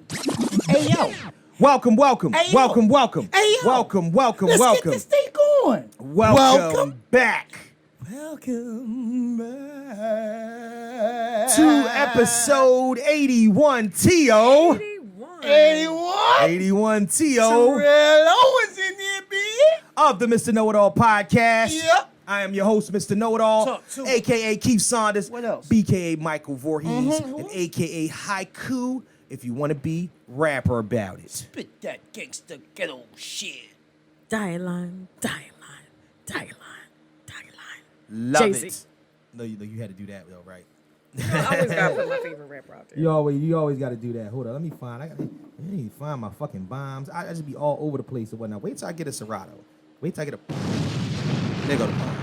Hey, yo. Welcome. Hey, yo. Welcome. Hey, yo. Welcome. Let's get this thing going. Welcome back Welcome back. to episode 81, T.O. 81 T.O. Terrell Owens in there, bitch. of the Mr. Know-It-All podcast. Yep. I am your host, Mr. Know-It-All, Talk to a.k.a. Keith Saunders, What else? b.k.a. Michael Voorhees, and a.k.a. Haiku, if you want to be rapper about it. Spit that gangsta ghetto shit. Dialine. Love Jay-Z. it. No, you had to do that though, right? I always gotta put my favorite rapper out there. You always got to do that. Hold on, let me find. I need to find my fucking bombs. I just be all over the place and whatnot. Wait till I get a Serato. Wait till I get a. There go the bomb.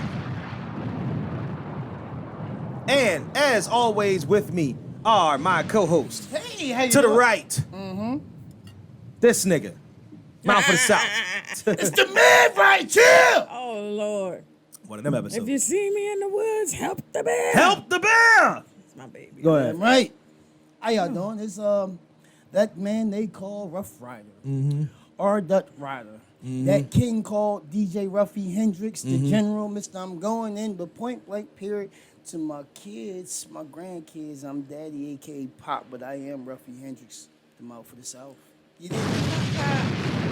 And as always, with me are my co-hosts. Hey, how you To the doing? right, this nigga, Mount for the South. It's the man right here. Oh Lord! One of them episodes. If you see me in the woods, help the bear. Help the bear. It's my baby. Go ahead. Right. How y'all doing? It's that man they call Rough Rider. Or Dut Rider. That king called DJ Ruffy Hendrix, the general, Mr. I'm going in, but point blank period. To my kids, my grandkids, I'm Daddy, a.k.a. Pop, but I am Ruffy Hendrix, the mouth for the South. You did.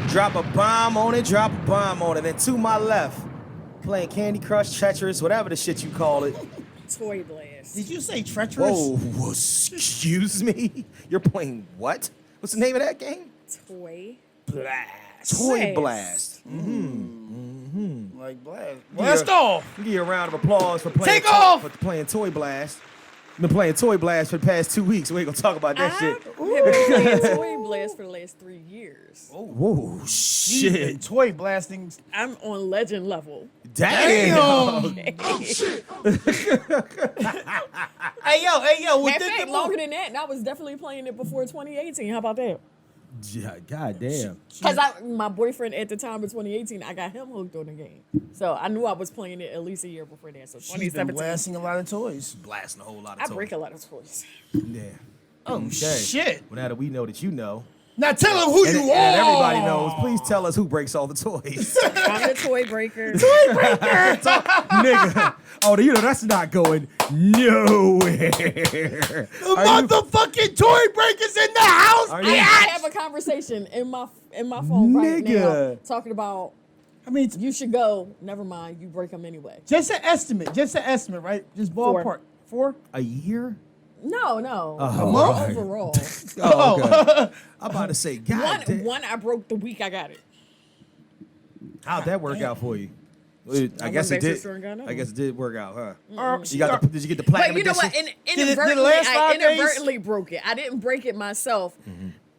Drop a bomb on it. And to my left, playing Candy Crush, Treacherous, whatever the shit you call it. Toy blast. Did you say treacherous? Whoa, excuse me? You're playing what? What's the name of that game? Toy. Blast. Toy Blast. Blast. Like blast. Blast off. Give you a round of applause for playing, Take off! for playing Toy Blast. Been playing Toy Blast for the past 2 weeks. We ain't gonna talk about that shit. I've been playing Toy blast for the last 3 years. Whoa, She's been shit. toy blasting. I'm on legend level. Damn. Hey yo. Matter of fact, longer than that, and I was definitely playing it before 2018. How about that? Yeah, God damn. Because my boyfriend at the time of 2018, I got him hooked on the game. So I knew I was playing it at least a year before that. So She's been 2017. blasting a lot of toys. Blasting a whole lot of I toys. break a lot of toys. Yeah. Oh, Okay. shit. Well, now that we know that you know, Now tell them who and, you are. and everybody knows, please tell us who breaks all the toys. I'm the toy breaker. Nigga. Oh, you know, that's not going nowhere. The motherfucking toy breakers in the house. Are I you- have a conversation in my phone right now Nigga. talking about I mean, you should go. Never mind, you break them anyway. just an estimate, right? Just ballpark. 4? A year? No. Oh, Overall. Oh, okay. I'm about to say, God damn. One I broke the week I got it. How'd that work out for you? I guess went it back to the did. store and got another I guess it did work out, huh? Did You got the, did you get the platinum But you know what? edition? it Inadvertently, last I 5 days? inadvertently broke it. I didn't break it myself.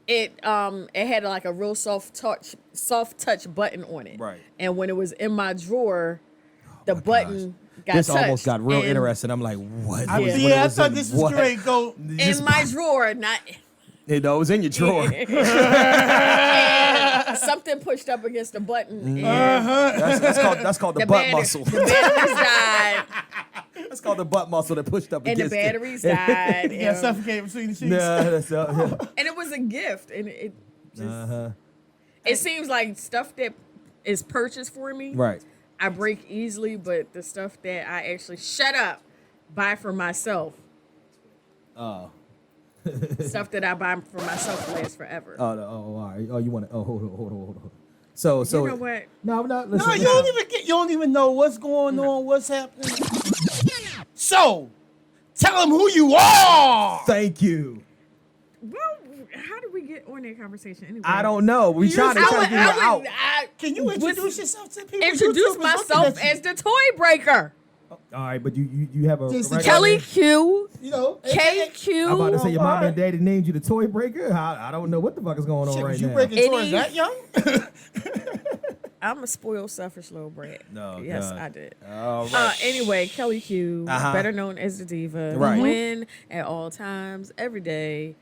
It had like a real soft touch button on it. Right. And when it was in my drawer, the button got This touched. almost got real and interesting. I'm like, what? I, When it yeah, I was thought in this was what? great. Go. Just- In my drawer, not. You know, it was in your drawer. And something pushed up against the button. And That's called the butt muscle. The batteries died. That's called the butt muscle that pushed up And the against batteries it. died. Yeah, and, suffocated between the sheets. Nah, that's and it was a gift. And it just. It seems like stuff that is purchased for me. right. I break easily, but the stuff that I actually buy for myself. Oh. Stuff that I buy for myself lasts forever. Oh, all right. Oh, you want to? Oh, hold on. So, you know what? No, I'm not. Listen, No, you don't even know what's going on, what's happening. So, tell them who you are. Thank you. Well, how did we get on that conversation anyway? I don't know. We trying to get you out. Can you introduce yourself to people? Introduce YouTubers looking myself at you. as the toy breaker. All right, but you have a Just right Kellie name? Q. You know, KQ. I'm about to say your mom Alright. and daddy named you the toy breaker. I don't know what the fuck is going on Shit, right was you now. breaking toys Any- that young? I'm a spoiled, selfish little brat. No, Yes, God. I did. All right. Anyway, Kellie Q, Uh-huh. better known as the diva. Right. Win at all times, every day.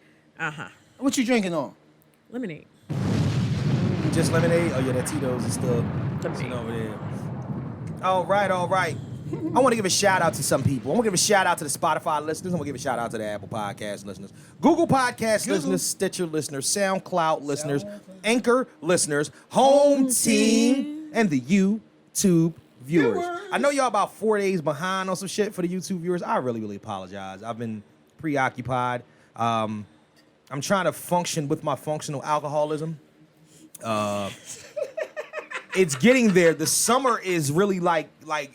What you drinking on? Lemonade. Just lemonade. Oh yeah, that Tito's is still Lemonade. sitting over there. All right. I want to give a shout out to some people. I want to give a shout out to the Spotify listeners. I want to give a shout out to the Apple Podcast listeners, Google Podcast listeners, Stitcher listeners, SoundCloud listeners, Anchor listeners, Home Team, and the YouTube viewers. I know y'all about 4 days behind on some shit for the YouTube viewers. I really, really apologize. I've been preoccupied. I'm trying to function with my functional alcoholism. It's getting there. The summer is really like,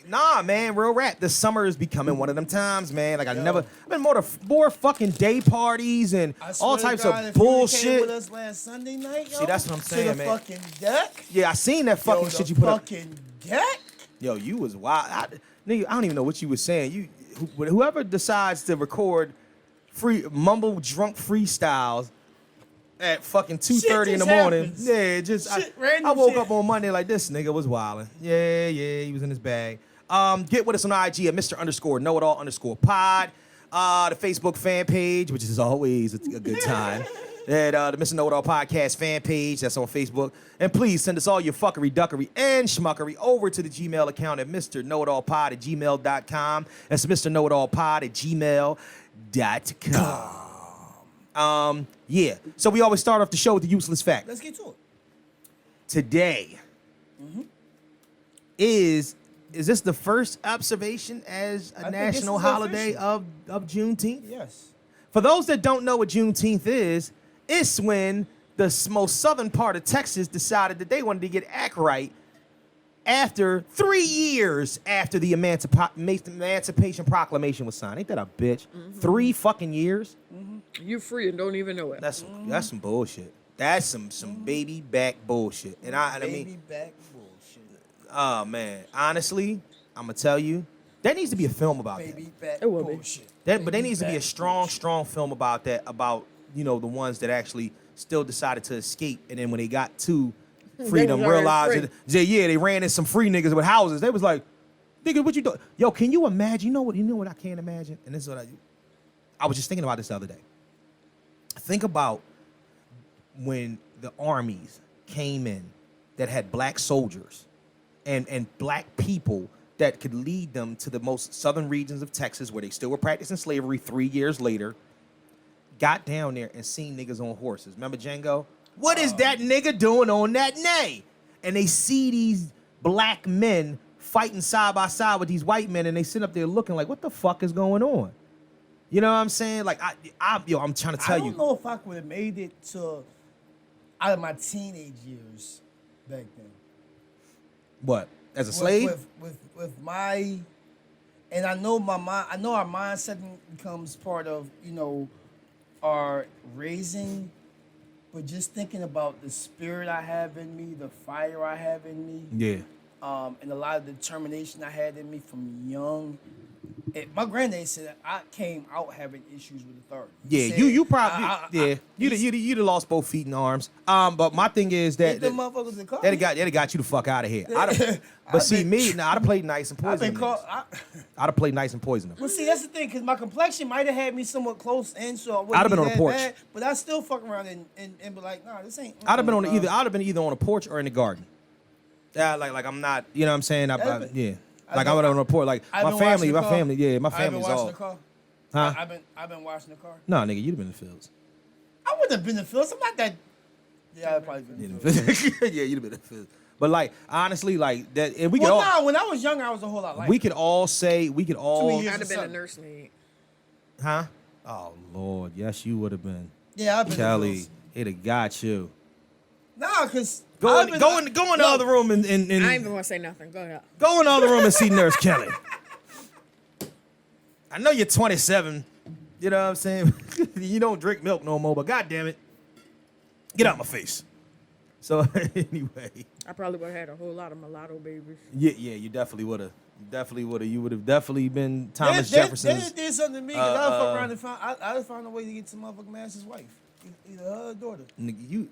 nah, man, real rap. The summer is becoming one of them times, man. Like I've been more fucking day parties and all types of bullshit. You came with us last Sunday night, yo, see, that's what I'm saying, to the man. fucking deck. Yeah, I seen that fucking shit you put up. Fucking deck. Yo, you was wild. Nigga, I don't even know what you was saying. Whoever decides to record mumble drunk freestyles at fucking 2:30 in the morning. Happens. Yeah, just I woke up on Monday like this nigga was wilding. Yeah, he was in his bag. Get with us on IG at Mr_KnowItAll_pod. The Facebook fan page, which is always a good time. And the Mr. Know It All Podcast fan page, that's on Facebook. And please send us all your fuckery, duckery, and schmuckery over to the Gmail account at MrKnowItAllPod@gmail.com. That's MrKnowItAllPod@gmail.com. Yeah. So we always start off the show with the useless fact. Let's get to it. Today is this the first observation as a national holiday of Juneteenth? Yes. For those that don't know what Juneteenth is, it's when the most southern part of Texas decided that they wanted to get act right after 3 years after the Emancipation Proclamation was signed. Ain't that a bitch? 3 fucking years? You free and don't even know it. That's some bullshit. That's some baby back bullshit. And I mean, baby back bullshit. oh man, honestly, I'm gonna tell you, there needs to be a film about that. Baby back It will be. bullshit. But there needs to be a strong film about that, about, you know, the ones that actually still decided to escape, and then when they got to freedom, They realized they ran in some free niggas with houses. They was like, nigga, what you doing? Yo, can you imagine? You know what I can't imagine? And this is what I was just thinking about this the other day. Think about when the armies came in that had black soldiers and black people that could lead them to the most southern regions of Texas where they still were practicing slavery 3 years later, got down there and seen niggas on horses. Remember Django? What is that nigga doing on that nay? And they see these black men fighting side by side with these white men, and they sit up there looking like, what the fuck is going on? You know what I'm saying? Like, I'm trying to tell you. I don't know if I could have made it to out of my teenage years back then. What? As a slave? With my, and I know my mind. I know our mindset becomes part of, you know, our raising, but just thinking about the spirit I have in me, the fire I have in me, Yeah. and a lot of determination I had in me from young. My granddad said I came out having issues with authority. Yeah, Said, you probably you'd have lost both feet and arms. But my thing is that the motherfuckers that caught they'd me. have got you the fuck out of here. But I'd have played nice and I've poisoned been them. caught. I'd have played nice and poisoned them. Well, see, that's the thing, because my complexion might have had me somewhat close in, so I wouldn't I'd have been be on the that porch. bad, but I still fuck around and be like, nah, this ain't. I'd have been either on the porch or in the garden. Yeah, like I'm not. You know what I'm saying? Yeah. Like I would have on the porch. Like my family. My family's all. Huh? I've been washing the car. No, nigga, you'd have been in the fields. I wouldn't have been in the fields. I'm not that. Yeah, I'd probably been in the fields. Yeah, you'd have been in the fields. But like honestly, like that, and we When could I was younger, I was a whole lot like. we could all say 2 years. I'd have been a Son. nursemaid. Huh? Oh Lord, yes, you would have been. Yeah, I've been. Kelly, he'd have got you. Nah, cause Go in the other room and I ain't even want to say nothing. Go ahead. go in the other room and see Nurse Kelly. I know you're 27. You know what I'm saying? You don't drink milk no more, but goddamn it, get out my face. So anyway, I probably would have had a whole lot of mulatto babies. yeah, you definitely would have. You would have definitely been Thomas Jefferson's. They did something to me. Cause I fuck around and I found a way to get to motherfucking Master's wife, either her or daughter. Nigga, you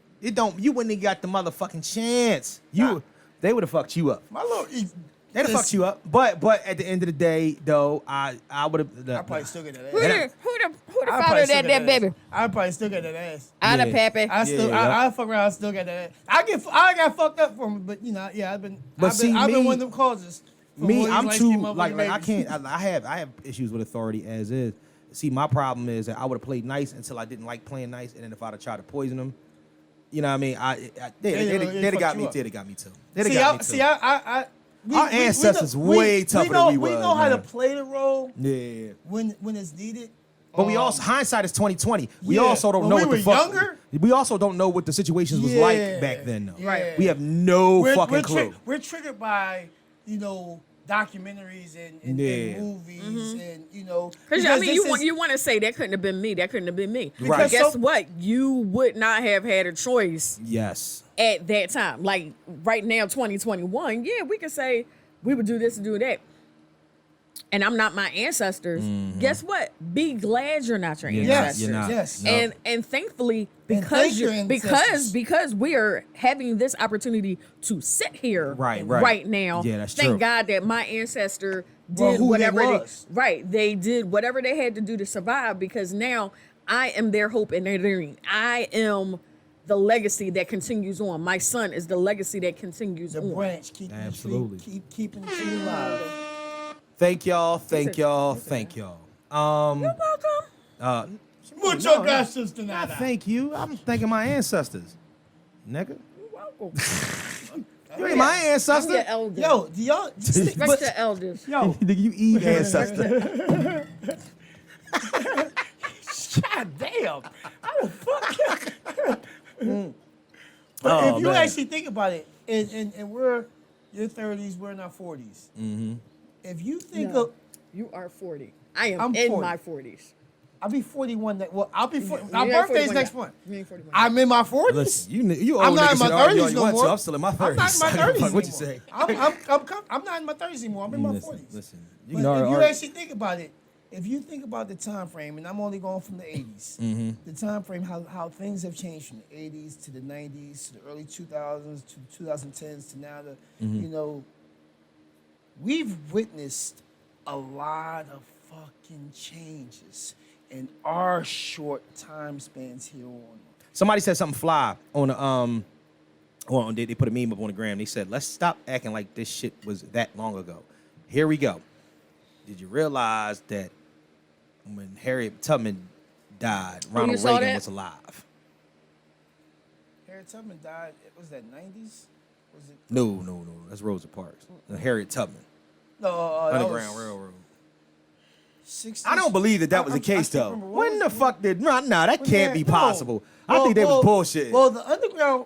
wouldn't have got the motherfucking chance. They would have fucked you up. My little. They'd have fucked you up. But at the end of the day, though, I would have. I probably still get that Who ass. the father that baby? I probably still get that ass. Out of Yeah. Pappy. I fuck around. I still got that ass. I got fucked up from it, but you know, yeah, I've been But one of them causes. Me, all I'm these too light-skinned like I motherfucking can't. babies. I have issues with authority as is. See, my problem is that I would have played nice until I didn't like playing nice, and then if I'd have tried to poison them, you know what I mean? They'd have got me. They'd have got me too. They'd have got me too. See, Our ancestors way tougher than we We was, know how to man. play the role Yeah. when it's needed. But we also hindsight is 2020. We Yeah, also don't when know we what the were fuck. younger? We also don't know what the situations was Yeah. like back then, though. Right. We have no fucking clue. We're triggered by, documentaries and Yeah. movies and, Because I mean, this you want to say that couldn't have been me. That couldn't have been me. Right. But guess So- what? You would not have had a choice Yes. at that time. Like right now, 2021. Yeah, we could say we would do this and do that. And I'm not my ancestors. Guess what? Be glad you're not your You're ancestors. You're not. Yes. No. And thankfully, And because thank your ancestors. because we are having this opportunity to sit here Right. now. Yeah, that's thank true. God that my ancestor Well, did who they whatever was. they did whatever they had to do to survive, because now I am their hope and their dream. I am the legacy that continues on. My son is the legacy that continues the on. branch keeping Absolutely. the tree, keeping the tree alive. Thank y'all. Thank y'all. Thank y'all. You're welcome. Mucho gracias de nada. Thank you. I'm thanking my ancestors, nigga. You're welcome. You ain't my I'm ancestor. your elder. Yo, do y'all Respect the elders. yo, Nigga, you Eve ancestor. God damn. How the fuck? But Oh, if you man. actually think about it, and we're your 30s, we're in our 40s. Mm-hmm. If you think No, of, you are 40. I am I'm in 40. my 40s. I'll be 41. I'll be 40. You Our ain't birthday's 41 next yet. month. You ain't 41. I'm in my 40s. Listen, you old I'm not niggas in my can argue 30s all you no want to. more. I'm still in my 30s. I'm not in my I don't 30s fuck what you anymore. say. I'm not in my 30s anymore. I'm in my Listen, 40s. listen. You But can if you argue. actually think about it, if you think about the time frame, and I'm only going from the 80s, Mm-hmm. the time frame, how things have changed from the 80s to the 90s to the early 2000s to 2010s to now, Mm-hmm. We've witnessed a lot of fucking changes in our short time spans here on. Somebody said something fly on the they put a meme up on the gram. They said, "Let's stop acting like this shit was that long ago." Here we go. Did you realize that when Harriet Tubman died, Ronald saw Reagan that? was alive? Harriet Tubman died. Was that 90s? Was it? No. That's Rosa Parks. Harriet Tubman, No, that Underground was Railroad. 60s. I don't believe that was the case, can't though. remember. What When was the fuck did? Nah, that can't be No. possible. I think they was bullshit. Well, the underground,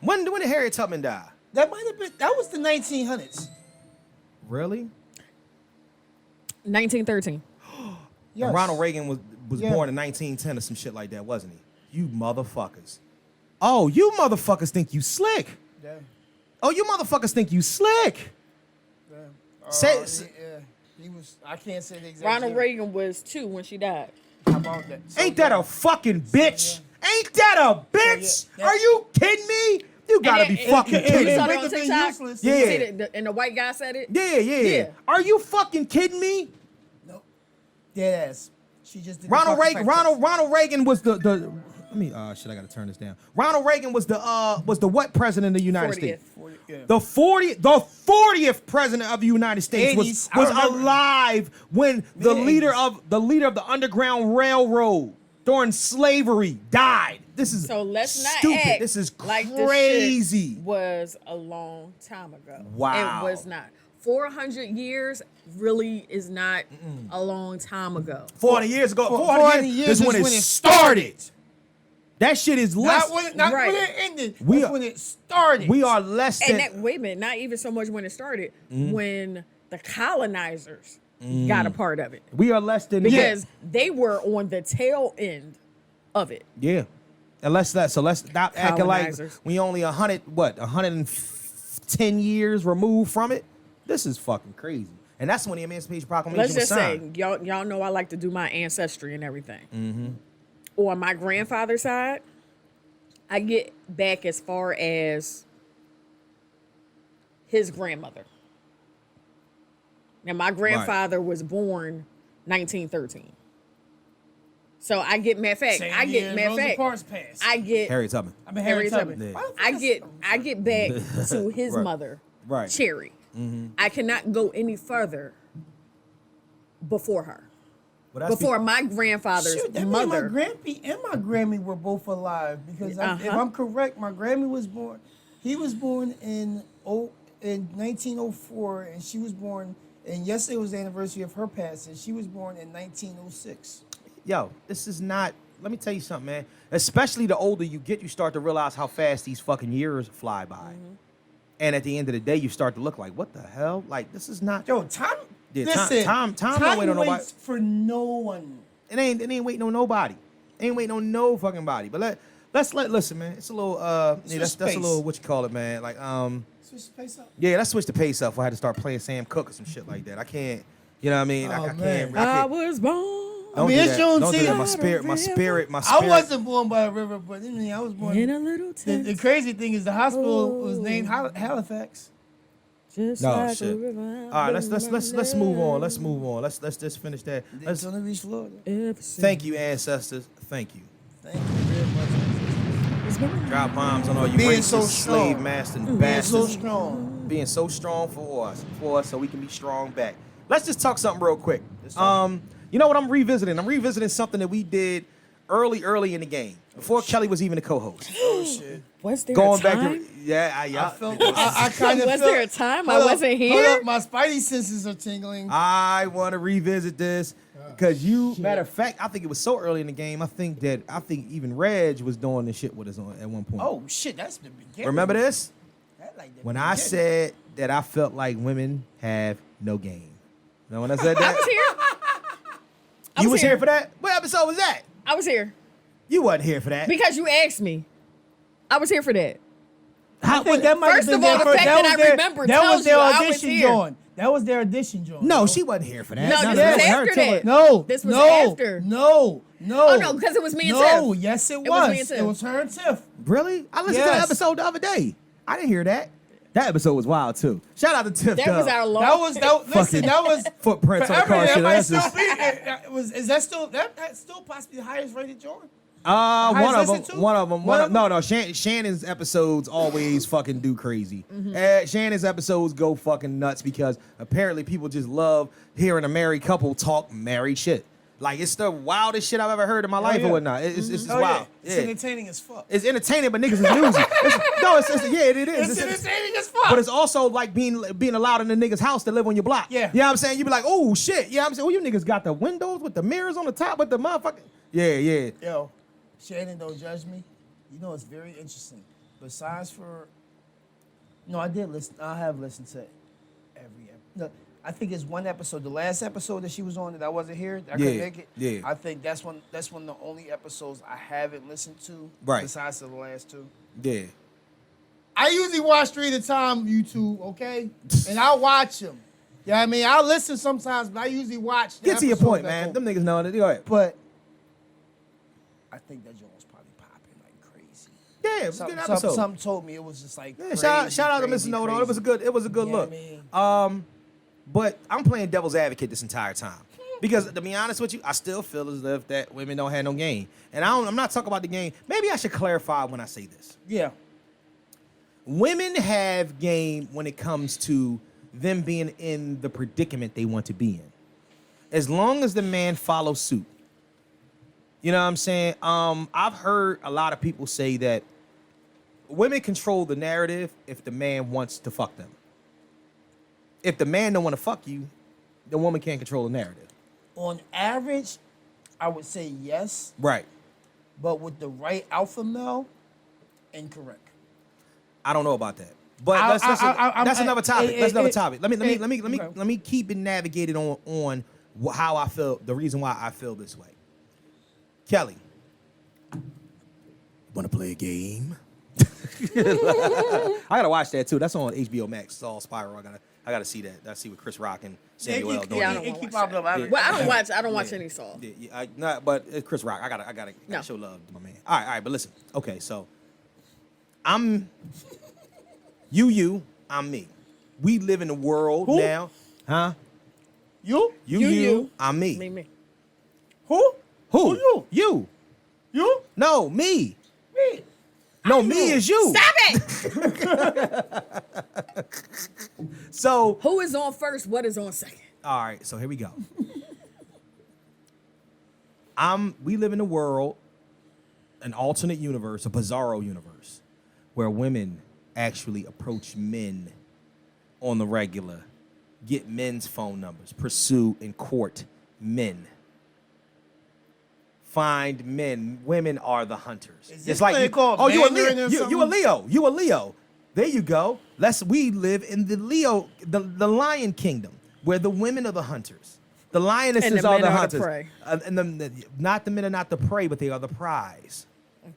When did Harriet Tubman die? that might have been, that was the 1900s. Really? 1913. Yes. And Ronald Reagan was Yeah. born in 1910 or some shit like that, wasn't he? You motherfuckers. Oh, you motherfuckers think you slick. Yeah. Oh, you motherfuckers think you slick. Yeah. Say- He was, I can't say the exact Ronald year. Reagan was 2 when she died. How about that? Ain't that a fucking bitch? Ain't that a bitch? yeah. Are you kidding me? You gotta And be it- fucking it- kidding You me. saw Make that on the thing TikTok? useless. Yeah. You see and the white guy said it? Yeah. Yeah. Are you fucking kidding me? No. Dead ass. She just did the Ronald fucking Reagan. fact test. Ronald Reagan was the. Let me. Shit, I gotta turn this down. Ronald Reagan was the what president of the United 40th. States? 40, yeah. The 40th president of the United States 80s, was I remember. alive when the leader Mid-80s. of the Underground Railroad during slavery died. This is So let's not stupid. act This is like crazy. this shit was a long time ago. Wow. It was not. 400 years really is not a long time ago. 400 years ago. 400 years is when it started. That shit is less. Not Right. when it ended. We That's are- when it started. We are less And than. that, wait a minute, not even so much when it started, when the colonizers Mm. got a part of it. We are less than. Because they were on the tail end of it. Yeah. And let's stop acting like Colonizers. we only 110 years removed from it. This is fucking crazy. And that's when the Emancipation Proclamation Let's was just say, signed. y'all know I like to do my ancestry and everything. On my grandfather's side, I get back as far as his grandmother. Now, my grandfather was born 1913. So I get, matter of fact, Same I year get, as matter of Rosa fact, Parks passed. I get Harriet Tubman. I mean, Harriet Harriet Tubman. Tubman. Yeah. Why the fuck I is- get back to his Right. mother, Right. Cherry. I cannot go any further before her. Well, that's Before my grandfather's Shoot, that mean mother. my grandpa and my Grammy were both alive because if I'm correct, my Grammy was born. He was born in 1904, and she was born. And yesterday was the anniversary of her passing. She was born in 1906. Yo, this is not. Let me tell you something, man. Especially the older you get, you start to realize how fast these fucking years fly by. And at the end of the day, you start to look like, what the hell? Like, this is not. Yo, time. Yeah, listen, time don't wait on nobody. waits for no one. It ain't waiting on nobody. Ain't waiting on no fucking body. But listen, man. It's a little that's a little what you call it, man. Like Switch the pace up. yeah, let's switch the pace up. I had to start playing Sam Cooke or some shit like that. I can't. You know what I mean? I man. can't. was born. Don't mean, do it's that. Don't do Juneteenth. that. My spirit. I wasn't born by a river, but I mean, I was born In a little The tent. crazy thing is the hospital was named Halifax. Just No like shit. a river All right, let's move on. Let's move on. Let's just finish that. Let's only reach Florida. Thank you, ancestors. Thank you. Thank you very much. Drop bombs on all you Being racist, so slave strong. master Being bastards. so strong. Being so strong for us, so we can be strong back. Let's just talk something real quick. You know what I'm revisiting? I'm revisiting something that we did early in the game before Kelly was even a co-host. Oh shit. Was there Going a back time? to yeah, I felt. I kind of Was there a time I Hold up, wasn't hold here? up, my spidey senses are tingling. I want to revisit this because matter of fact, I think it was so early in the game. I think even Reg was doing this shit with us at one point. Oh shit, that's the beginning. Remember this? That like the When I beginning. said that I felt like women have no game. You know when I said I that? was here. You was here for that? What episode was that? I was here You wasn't here for that. because you asked me. I was here for that. I think that might First have of been all, their the first- fact that that was I their- remember that was tells their you I was audition here. joint. That was their audition joint. No, she wasn't here for that. No, None this of was her after till- that. No, This was no, after. No, Oh, no, because it was me and No, Tiff. yes, it was was. me and Tiff. It was her and Tiff. Really? I listened to the Yes. episode the other day. I didn't hear that. That episode was wild too. Shout out to Tiff. That was Dub. our long. Listen, that was Footprints on the forever. car That shit. might That's still just, be. Is that still that's still possibly the highest rated joint? one of Highest them. listened to? One of them. One of them? No. Shannon's episodes always fucking do crazy. Shannon's episodes go fucking nuts because apparently people just love hearing a married couple talk married shit. Like it's the wildest shit I've ever heard in my life yeah. or whatnot. It's just Oh, wild. yeah. It's Yeah. entertaining as fuck. It's entertaining, but niggas is newsy. It is. It's entertaining as fuck. But it's also like being allowed in the nigga's house to live on your block. Yeah. You know what I'm saying? You be like, oh shit. You know what I'm saying? Oh, you niggas got the windows with the mirrors on the top with the motherfucking. Yeah. Yo, Shannon, don't judge me. You know, it's very interesting. Besides for, no, I did listen. I have listened to every episode. No, I think it's one episode. The last episode that she was on that I wasn't here, that I couldn't make it. Yeah. I think that's one of the only episodes I haven't listened to. Right. Besides the last two. Yeah. I usually watch 3 at a time, YouTube, okay? And I watch them. Yeah, I mean, I listen sometimes, but I usually watch. The Get to your episodes point, that man. go. Them niggas know that. Go ahead. But I think that joint was probably popping like crazy. Yeah, it was a good episode. Something told me it was just like Yeah, crazy, shout out to crazy, Mr. Noto. crazy. It was a good You know look. what I mean? But I'm playing devil's advocate this entire time. Because to be honest with you, I still feel as if that women don't have no game. And I'm not talking about the game. Maybe I should clarify when I say this. Yeah. Women have game when it comes to them being in the predicament they want to be in. As long as the man follows suit. You know what I'm saying? I've heard a lot of people say that women control the narrative if the man wants to fuck them. If the man don't want to fuck you, the woman can't control the narrative. On average, I would say yes, Right. but with the right alpha male, incorrect. I don't know about that. But I- that's I- another topic. it- That's another it- topic. Let okay. me keep it navigated on how I feel, the reason why I feel this way. Kelly, want to play a game? I gotta watch that too. That's on HBO Max. It's all Spiral. I gotta see that. I see with Chris Rock and Samuel L. yeah, I doing don't it. keep watch popping up. Well, I don't watch any Saul. But it's Chris Rock. I gotta No. show love to my man. All right. But listen. Okay, so I'm you. I'm me. We live in a world Who? now, huh? You? You. I'm me. Me. Who? Who? Who you? You. You? No, me. Me. No, me is you. Stop it! So Who is on first? What is on second? all right, so here we go. We live in a world, an alternate universe, a bizarro universe, where women actually approach men on the regular, get men's phone numbers, pursue and court men. Find men. Women are the hunters. Is this what they call you a Mandarin Leo. or You a something? Leo. You a Leo. There you go. We live in the Leo, the lion kingdom, where the women are the hunters. The lionesses And the are men the are the hunters. prey. Not the men are not the prey, but they are the prize.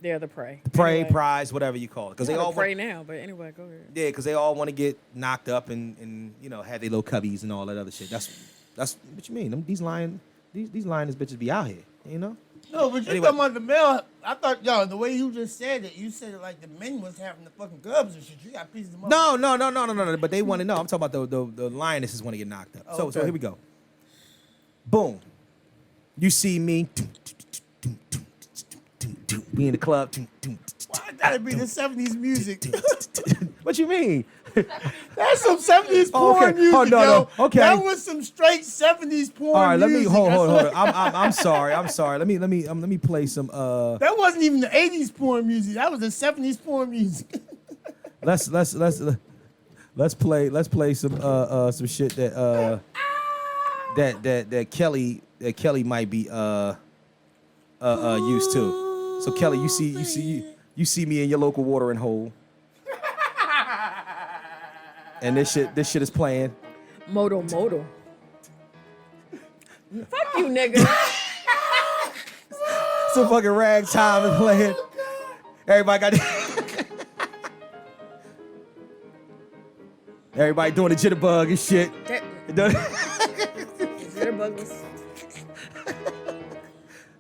They're the prey. Prey, Anyway. prize, whatever you call it. Because They're they all the prey want, now, but anyway, go ahead. yeah, because they all want to get knocked up and have their little cubbies and all that other shit. That's what you mean. These lioness bitches be out here, you know. No, but you Anyway. talking about the male. I thought, the way you just said it, you said it like the men was having the fucking cubs and shit. You got pieces of them up. No. But they want to know. I'm talking about the lionesses want to get knocked up. Oh, So okay. here we go. Boom. You see me. Be in the club. Why gotta be the 70s music? What you mean? That's some 70s Oh, porn okay. music, Oh, no, yo. no. Okay. That was some straight 70s porn All right, let me music. hold I on. swear. I'm sorry. Let me play some. That wasn't even the 80s porn music. That was the 70s porn music. Let's play some shit that Kelly might be used to. So Kelly, you see me in your local watering hole, and this shit is playing. Moto. Fuck you, nigga. Some fucking ragtime is playing. Everybody got. Everybody doing the jitterbug and shit.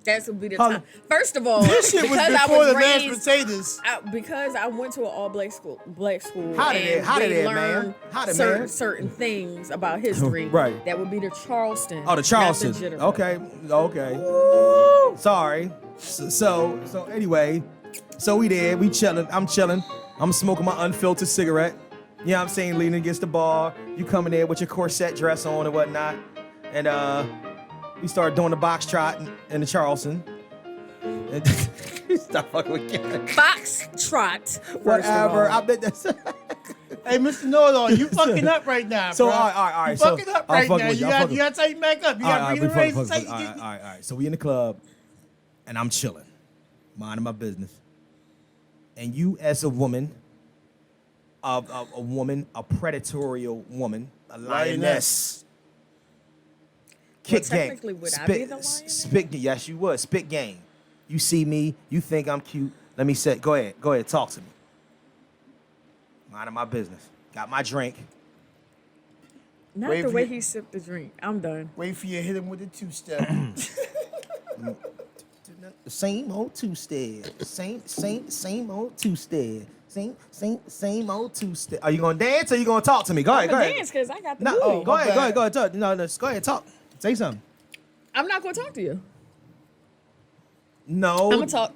That would be the Hold time. on. First of all, This shit was because I before was the mashed raised, potatoes. because I went to an all black school, How did it- how did we it, man? learned How did it, man? certain things about history. Right. That would be the Charleston. Oh, the Charleston. not the Jitterbug. Okay. Sorry. So anyway, so we there, we chilling. I'm chilling. I'm smoking my unfiltered cigarette. You know what I'm saying? Leaning against the bar. You coming there with your corset dress on and whatnot. And we started doing the box trot in the Charleston. And stop fucking with Kelly. Fox trot. Whatever. I I bet that's. Hey, Mr. Know-It-All, you fucking up right now, So bro. all right. You So fucking up I'll right fuck now. with You I'll fuck got to tighten back up. You got to bring the razor tight. All right. So we in the club, and I'm chilling, minding my business. And you, as a woman, a predatory woman, a lioness. Kick game. technically, would I be the lioness? Spit. Yes, you would. Spit game. You see me. You think I'm cute. Let me say. Go ahead. Talk to me. Minding my business. Got my drink. Not Wait the for way you- he sipped the drink. I'm done. Wait for you to hit him with the two-step. The same old two-step. Same old two-step. Same old two-step. Are you gonna dance or you gonna talk to me? Go ahead. I'm gonna dance because I got the No, booty. go ahead. bad. Talk. No, go ahead. Talk. Say something. I'm not gonna talk to you. No. I'm gonna talk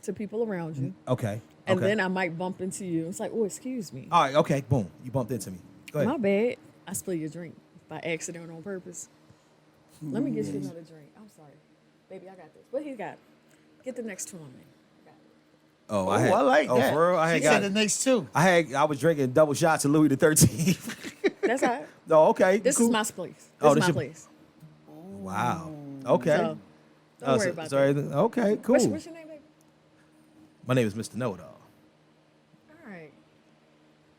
to people around you, Okay. and okay. then I might bump into you. It's like, oh, excuse me. All right. Okay. Boom. You bumped into me. Go ahead. My bad. I spilled your drink by accident or on purpose. Let me get you another drink. I'm sorry, baby. I got this. What he got? Get the next two on me. Oh, I like that. For real? I She had said got. the next two. I was drinking double shots of Louis the 13th. That's all right. Oh, okay. This cool. is my place. This Oh, is this my your- place. Wow. Okay. So, don't worry about sorry. that. Okay. Cool. What's your name, baby? My name is Mr. Know-It-All. All right.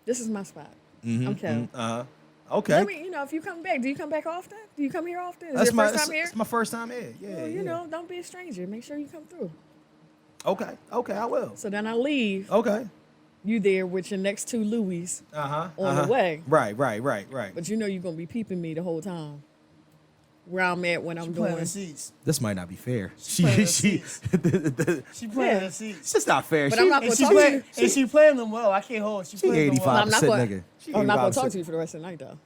This is my spot. Mm-hmm, Okay. Okay. Let me, if you come back, do you come back often? Do you come here often? Is That's it your first time here? It's my first time here. Yeah. Well, yeah. don't be a stranger. Make sure you come through. Okay. I will. So then I leave. Okay. You there with your next two Louis On on the way. Right. But you know you're going to be peeping me the whole time. Where I'm at when I'm Planting doing. seeds. This might not be fair. planting She seeds. the- She planting Yeah. the seeds. it's just not fair. But she, I'm not going And to she, talk to play, you. and she playing them well. I can't hold. She She playing them 85. well. I'm not 5% going nigga. She I'm not going to 85%. talk to you for the rest of the night, though.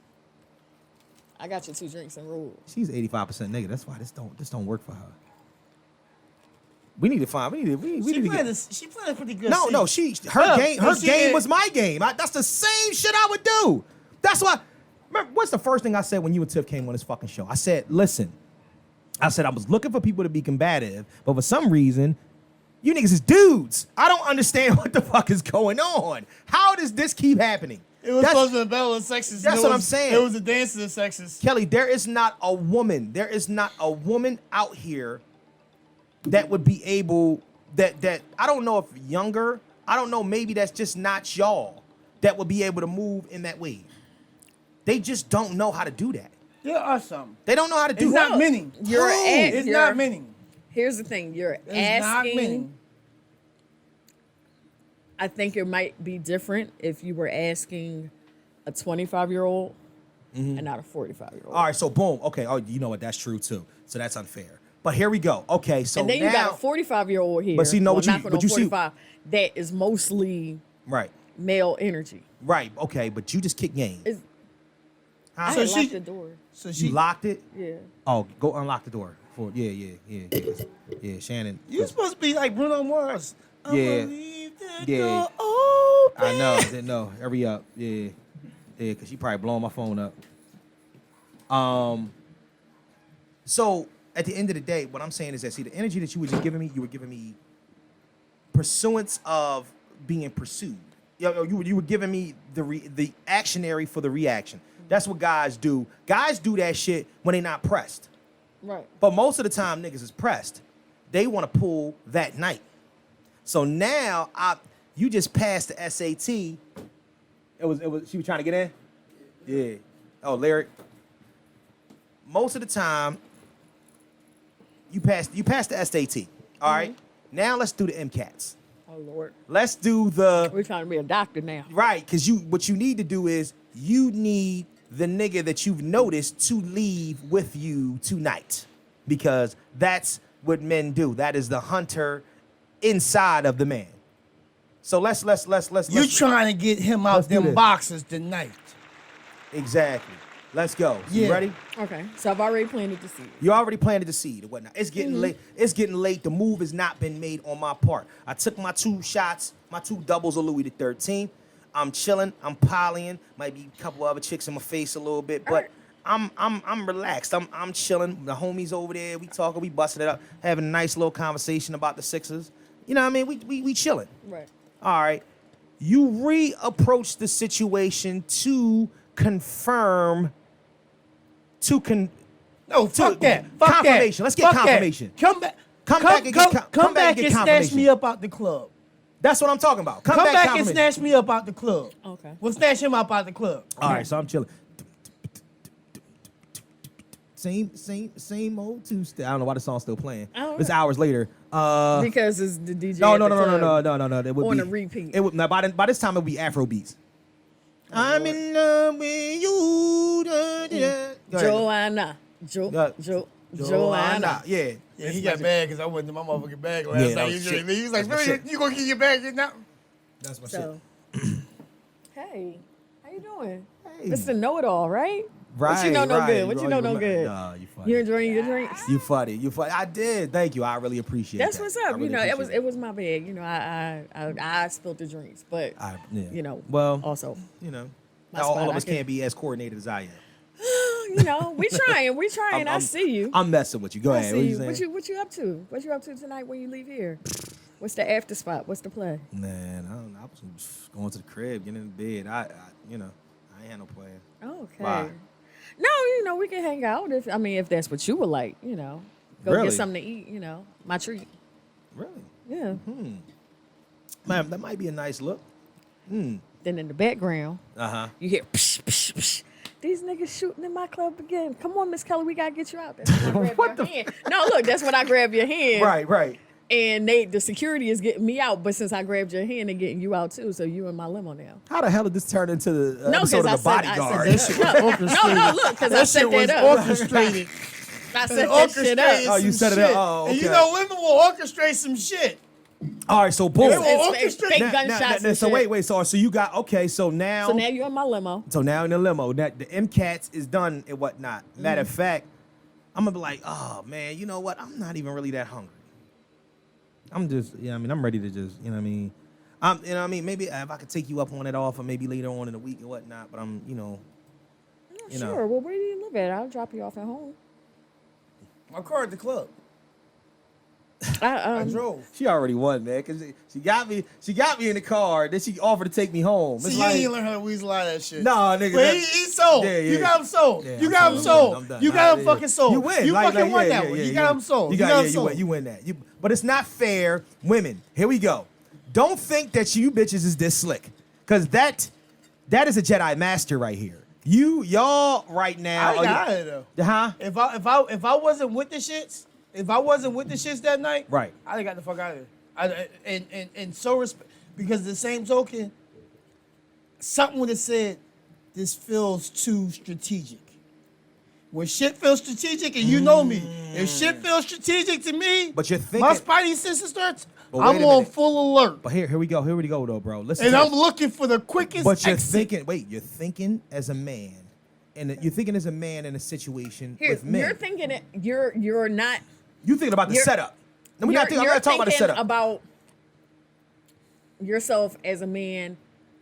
I got your two drinks and rules. She's 85% nigga. That's why this don't work for her. We need to find. We need She to playing, get. she playing pretty good. No, seeds. her Yeah, game. but Her she game is- was my game. That's the same shit I would do. That's why. Remember, what's the first thing I said when you and Tiff came on this fucking show? I said, listen. I said I was looking for people to be combative, but for some reason, you niggas is dudes. I don't understand what the fuck is going on. How does this keep happening? It was supposed to be battle of sexes. That's what I'm saying. It was a dance of the sexes. Kelly, there is not a woman out here that would be able, that I don't know if younger, I don't know, maybe that's just not y'all, that would be able to move in that way. They just don't know how to do that. There are some. They don't know how to do It's that. not many. It's not many. Here's the thing. You're It's not many. asking. I think it might be different if you were asking a 25-year-old and not a 45-year-old. All right, so boom. Okay, oh, you know what? That's true too. So that's unfair. But here we go. Okay, so And then now, you got a 45-year-old here. But see, no, well, what you- not but you see- 45, that is mostly right, male energy. right, okay, but you just kicked game. Is I Huh? had So locked she- the door. So You locked it? Yeah. Oh, go unlock the door. Yeah, Shannon. You're supposed to be like Bruno Mars. I'ma Yeah. leave the Yeah. door open. I know, didn't know. Hurry up. Yeah, because she probably blowing my phone up. So at the end of the day, what I'm saying is that, see, the energy that you were just giving me, you were giving me pursuance of being pursued. You were giving me the actionary for the reaction. That's what guys do. Guys do that shit when they not pressed. Right. But most of the time, niggas is pressed. They want to pull that night. So now, you just passed the SAT. It was. She was trying to get in. Yeah. Oh, lyric. Most of the time, you passed the SAT. All right. Now let's do the MCATs. Oh, Lord. Let's do the We're trying to be a doctor now. right, because what you need to do is you need the nigga that you've noticed to leave with you tonight, because that's what men do. That is the hunter inside of the man. So let's You trying to get him out Let's do them this. boxes tonight. exactly. Let's go. So Yeah. You ready? Okay. So I've already planted the seed. You already planted the seed or whatnot. It's getting late. It's getting late. The move has not been made on my part. I took my 2 shots, my 2 doubles of Louis the 13th. I'm chilling. I'm polying. Might be a couple other chicks in my face a little bit, but I'm relaxed. I'm chilling. The homies over there, we talking, we busting it up, having a nice little conversation about the Sixers. You know what I mean? We chilling. Right. All right. You reapproach the situation to confirm. No, fuck that. Fuck confirmation. That. Let's get Fuck that. confirmation. Come back. Come back and get come back and snatch confirmation. me up out the club. That's what I'm talking about. Come back and confirmation. snatch me up out the club. Okay. We'll snatch him up out the club. All right, so I'm chilling. Same old two-step. I don't know why the song's still playing. Oh, It's right. hours later. Because it's the DJ. No. at the club. It would On be a repeat. It would, now by this time it would be Afro beats. I'm in love with you. Go ahead. Joanna. Joanna. Yeah. Yeah, he got mad because I went to my motherfucking bag last Yeah, that night. was He shit. was like, That's my shit. you gonna get your bag now? That's my So, hey, how you doing? Hey. It's the know-it-all, right? Right. What you know no right. good? What you know no good? Nah, you funny. You enjoying your drinks? You funny. I did. Thank you. I really appreciate That's that. what's I up. really You know, appreciate it was my bad. You know, I spilled the drinks, but yeah. you know, Well, also, you know, My all spot, of I us can- can't be as coordinated as I am. you know, we trying. I see you. I'm messing with you. Go I ahead. see you. What you saying? What you up to? What you up to tonight when you leave here? What's the after spot? What's the play? Man, I don't know. I was going to the crib, getting in bed. I ain't had no plan. Okay. Why? No, you know, we can hang out if that's what you would like, you know. Go Really? get something to eat, you know. My treat. Really? Yeah. Man, that might be a nice look. Then in the background, Uh-huh. you hear psh, psh, psh. These niggas shooting in my club again. Come on, Miss Kelly, we gotta get you out there. What the hand. No, look, that's when I grab your hand. Right. And the security is getting me out, but since I grabbed your hand, they're getting you out too. So you in my limo now. How the hell did this turn into the No, episode because of I The said Bodyguard? that shit was orchestrated. No, look, because I set was that up. orchestrated. I set that shit Orchestrated up. Oh, you some set it up. shit. Oh, And you okay. know, women will orchestrate some shit. All right, so boom. They will It's orchestrate. fake Now- gunshots now- and so shit. wait. So you got so now. So now you're in my limo. So now in the limo, that the MCATs is done and whatnot. Matter of fact, I'm gonna be like, oh man, you know what? I'm not even really that hungry. I'm just, I'm ready to just, You know what I mean? Maybe if I could take you up on it offer, maybe later on in the week and whatnot. But I'm, Sure. Well, where do you live at? I'll drop you off at home. My car at the club. I I drove. She already won, man. Cause she got me in the car. Then she offered to take me home. See, you ain't learn how to weasel out of that shit. Nah, nigga. But he's sold. Yeah, You got him sold. Yeah, You got him sold. I'm done. You got him fucking sold. You win. You Like, fucking won yeah, that one. yeah, You yeah. got him sold. You got him you sold. win. You win that. But it's not fair. Women, here we go. Don't think that you bitches is this slick. Cause that is a Jedi master right here. Y'all right now. I got it though. Huh? If I wasn't with the shits, that night, Right. I'd have got the fuck out of there. And so because the same token, something would have said, this feels too strategic. When shit feels strategic, and you know me, if shit feels strategic to me, But you're thinking. my spidey sense starts. But wait I'm a on minute. full alert, But here we go though, bro. Listen. and to I'm this. looking for the quickest. But you're exit. thinking. Wait, you're thinking as a man, and you're thinking as a man in a situation Here, with men. you're thinking it. You're not. You thinking about the you're- setup. No, I'm not talking about the thinking setup. about yourself as a man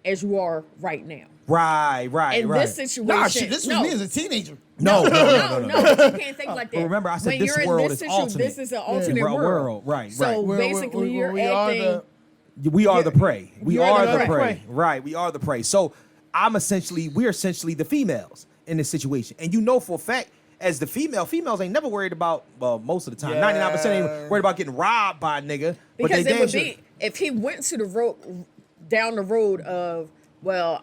as you are right now. Right. In this situation, Nah, shit, this was me as a teenager. No. But you can't think like that. But remember, I said when this you're in world this is situ- alternate. This is an alternate World, world. right, So right. basically, you're we are acting. We are the prey. We You're are the the prey. prey. Right. We are the prey. So we're essentially the females in this situation. And you know for a fact, as the females ain't never worried about, well, most of the time, Yeah. 99% ain't worried about getting robbed by a nigga. But Because they it damn would sure. be if he went to the road down the road of, well,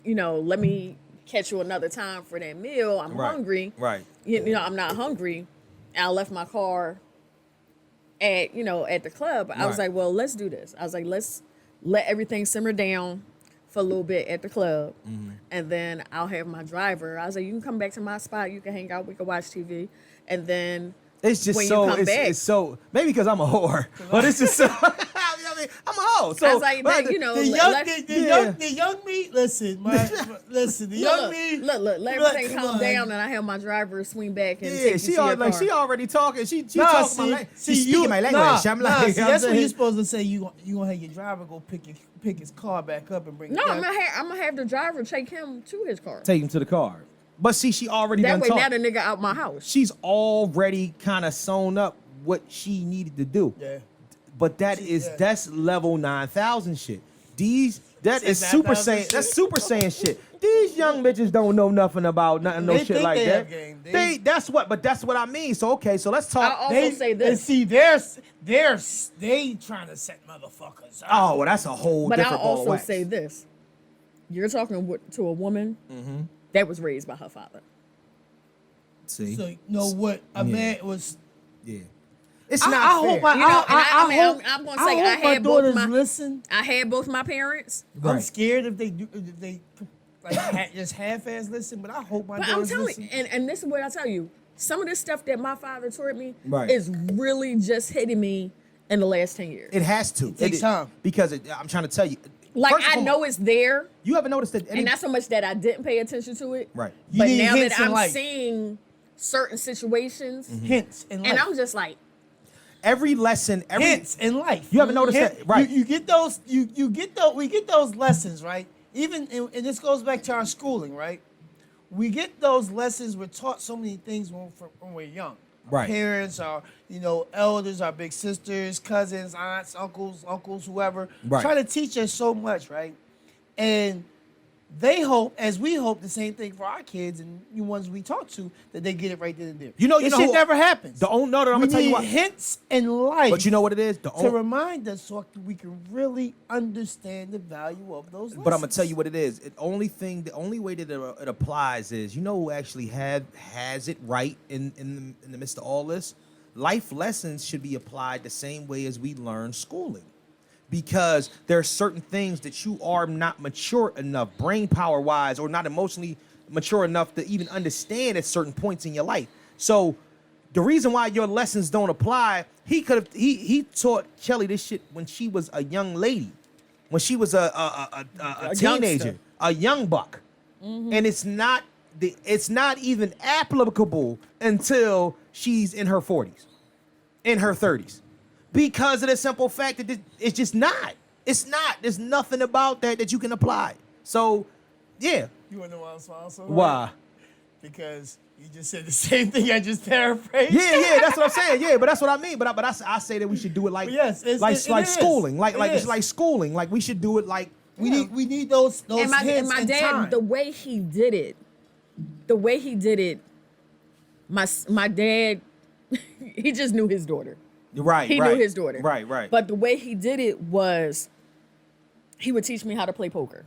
let me catch you another time for that meal. I'm Right, hungry. right. I'm not hungry. And I left my car at the club. I was Right. like, well, let's do this. I was like, let's let everything simmer down for a little bit at the club, and then I'll have my driver. I was like, you can come back to my spot. You can hang out. We can watch TV, and then It's just when so, you come back, it's so, maybe because I'm a whore, but it's just so, I mean, I'm a hoe. So, I was like, but that, The young me. Listen, the young me. Look, let Look, everything come calm on. down, and I have my driver swing back and yeah, take you she to your car. she already talking. She Nah, talking my language. She's speaking my language. I'm like, see, you know that's what what I'm you're supposed to say. You gonna have your driver go pick his car back up and bring No, it I'm down. gonna have the driver take him to his car. Take him to the car. But see, she already That done way, talked. now the nigga out my house. She's already kind of sewn up what she needed to do. Yeah. But Yeah. that's level 9,000 shit. That is Is super 9,000 saiyan. shit? That's super saiyan shit. These young bitches don't know nothing about nothing, no They shit think like they that. have game. They- That's what I mean. So okay, so let's talk. I'll also say And this, see, they trying to set motherfuckers up. Oh, well, that's a whole but I'll different ball of also wax. say this: you're talking to a woman Mm-hmm. that was raised by her father. See, So you know what a man was. yeah, it's I not hope fair. my, You know, and I hope, I'm gonna say I I hope my had both daughters my listen. I had both my parents. I'm Right. scared if they like just half-ass listen, but I hope my But I'm daughters telling listen. you, and this is what I tell you. Some of this stuff that my father taught me Right. is really just hitting me in the last 10 years. It has to. takes time. Because I'm trying to tell you. Like, first of I all, know it's there, You haven't noticed that? and not so much that I didn't pay attention to it. Right. You But need now hints that in I'm life. seeing certain situations, Hints in life. and I'm just like, Every lesson, hints in life. You haven't noticed that, right? You get those. You get those. We get those lessons, right? Even and this goes back to our schooling, right? We get those lessons. We're taught so many things when we're young. Our Right. parents, our elders, our big sisters, cousins, aunts, uncles, whoever, Right. try to teach us so much, right? And they hope, as we hope, the same thing for our kids and the ones we talk to, that they get it right then and there. This shit who- never happens. No, I'm we gonna tell you need what. hints in life. But you know what it is? To remind us so we can really understand the value of those lessons. But I'm gonna tell you what it is. The only way that it applies is, you know who actually has it right in the midst of all this? Life lessons should be applied the same way as we learn schooling. Because there are certain things that you are not mature enough, brain power wise, or not emotionally mature enough to even understand at certain points in your life. So the reason why your lessons don't apply, he taught Kellie this shit when she was a young lady, when she was a teenager, youngster. a young buck, and it's not even applicable until she's in her 40s, in her 30s. Because of the simple fact that it's just not. It's not. There's nothing about that you can apply. So, yeah. You want to know why I'm smiling so hard? Why? Because you just said the same thing I just paraphrased. Yeah, that's what I'm saying. Yeah, but that's what I mean. But I say that we should do it like Yes, it like is. schooling, like It it's is. like schooling. Like we should do it like We need those And my hints and dad, time. the way he did it, my dad, he just knew his daughter. right. He right, knew his daughter. Right. But the way he did it was, he would teach me how to play poker.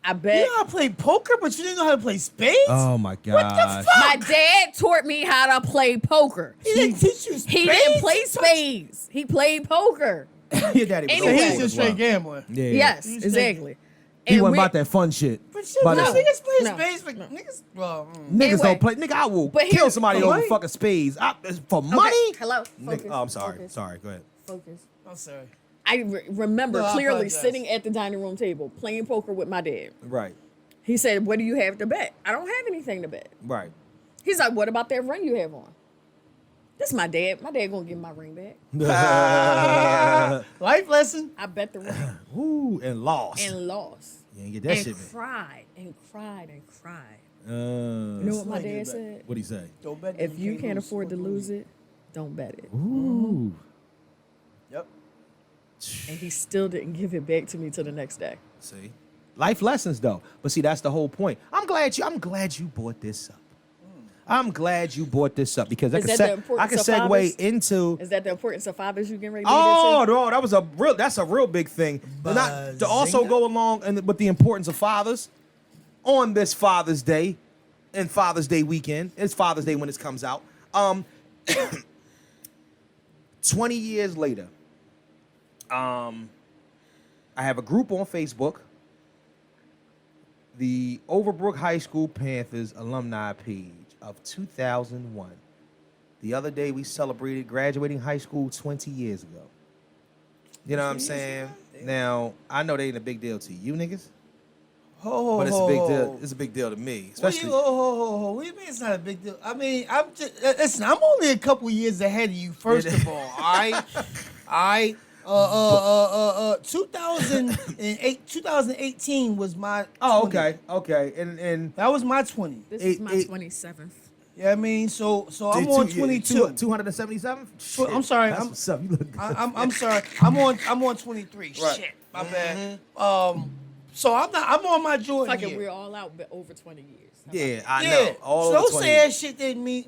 I You bet. know how to play poker, but you didn't know how to play spades? Oh my god. My dad taught me how to play poker. He didn't teach you spades? He didn't play spades. He played poker. Your daddy was Anyway. So he's old just as straight well. gambling. Yeah. Yes, He's exactly. He And wasn't we- about that fun shit. But shit, But no. it's- Niggas play No. spades, but niggas, well, Niggas Anyway. don't play. Nigga, I will But kill here- somebody For over money? fucking spades. For Okay, money? hello. Nigga, Focus, oh, I'm sorry. focus, Sorry. Go ahead. Focus. I'm sorry. I remember No, I clearly apologize. sitting at the dining room table playing poker with my dad. Right. He said, "What do you have to bet?" I don't have anything to bet. Right. He's like, "What about that ring you have on?" This my dad. My dad gonna give my ring back. Life lesson. I bet the ring Ooh, and lost. and lost. You ain't get that And shit back. cried and cried and cried. You Uh, know what my like it dad back. said? what'd he say? Don't bet. If you can't afford to lose it, don't bet it. Ooh. Yep. And he still didn't give it back to me till the next day. See, life lessons though. But see, that's the whole point. I'm glad you brought this up. I'm glad you brought this up because I Is can that the importance of segue fathers? into. Is that the importance of fathers you getting ready to Oh get into? no, that's a real big thing. But not to also Bazinga. go along and with the importance of fathers on this Father's Day and Father's Day weekend. It's Father's Day when this comes out. 20 years later, I have a group on Facebook, the Overbrook High School Panthers alumni page of 2001. The other day we celebrated graduating high school 20 years ago. You know what I'm saying? Now, I know they ain't a big deal to you niggas, Ho, but it's a big deal. It's a big deal to me, especially. What do you mean it's not a big deal? I mean, I'm just listen. I'm only a couple years ahead of you. First of all, all right. 2018 was my. Oh, 20. okay, and That was my 20. This It- is my it- 27th. Yeah, I mean, so I'm on 22. 277. I'm sorry, That's I'm- what's up. You look good. I'm sorry. I'm on 23. Right. Shit, my bad. So I'm on my Jordan Fucking, year. we're all out but over 20 years. How about Yeah, that? I Yeah, know. All so over don't 20 say that years. shit didn't mean,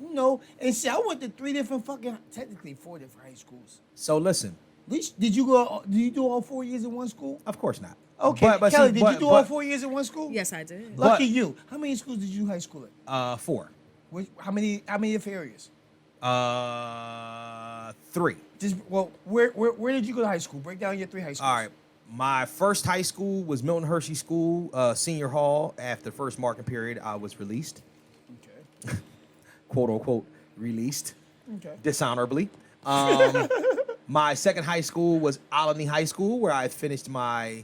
and see, I went to technically 4 different high schools. So listen, At least, did you do all 4 years in one school? of course not. Okay, But Kelly, see, did but- you do all but- 4 years in one school? Yes, I did. Lucky but- you. How many schools did you high school at? 4. How many different areas? 3. Where did you go to high school? Break down your 3 high schools. All right. My first high school was Milton Hershey School, senior hall. After the first marking period, I was released, Okay. quote unquote, released Okay. dishonorably. My second high school was Alany High School, where I finished my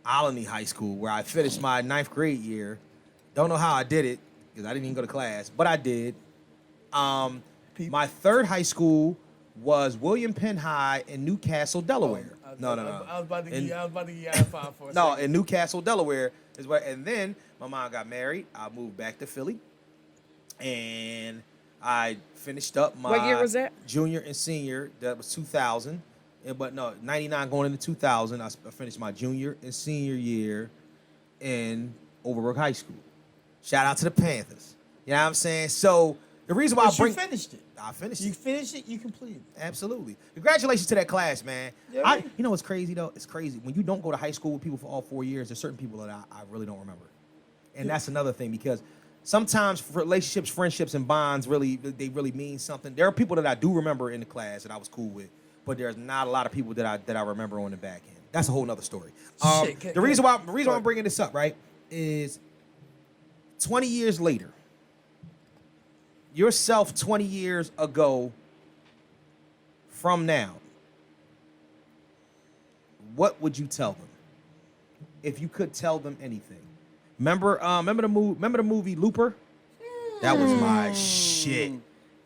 Alany High School, where I finished my 9th grade year. Don't know how I did it because I didn't even go to class, but I did. My third high school was William Penn High in Newcastle, Delaware. No. I was about to give In- you out of 5 for a No, second. in Newcastle, Delaware is where. And then my mom got married. I moved back to Philly, and I finished up my What year was that? junior and senior. That was 2000. But no, 99 going into 2000. I finished my junior and senior year in Overbrook High School. Shout out to the Panthers. You know what I'm saying? So the reason why But I bring you finished it. I finished You it. finished it. You completed it. Absolutely. Congratulations to that class, man. Yeah, right. You know what's crazy though? It's crazy. When you don't go to high school with people for all 4 years, there's certain people that I really don't remember. And that's another thing because sometimes relationships, friendships, and bonds really mean something. There are people that I do remember in the class that I was cool with, but there's not a lot of people that I remember on the back end. That's a whole nother story. Shit, The reason why I'm bringing this up, right, is 20 years later, yourself 20 years ago from now, what would you tell them if you could tell them anything? Remember the movie Looper? That was my shit.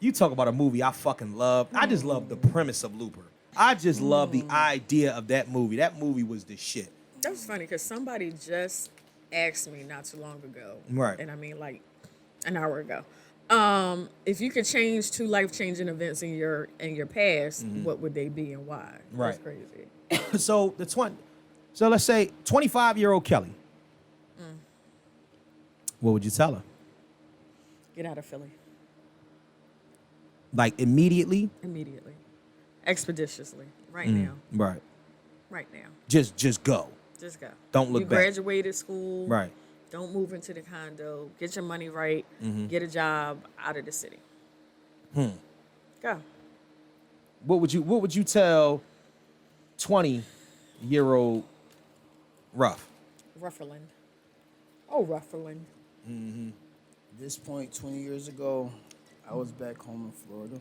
You talk about a movie I fucking love. I just love the premise of Looper. I just love the idea of that movie. That movie was the shit. That was funny because somebody just asked me not too long ago. Right. And I mean, like an hour ago. If you could change 2 life-changing events in your past, what would they be and why? Right. That's crazy. So let's say 25-year-old Kelly. What would you tell her? Get out of Philly Like immediately? immediately, expeditiously, right now, Right. right now. Just go. Just go. Don't look you back. graduated school. Right. Don't move into the condo. Get your money right. Get a job out of the city. Go. What would you tell 20-year-old Ruff? Rufferland. Oh, Rufferland. At this point, 20 years ago, I was back home in Florida.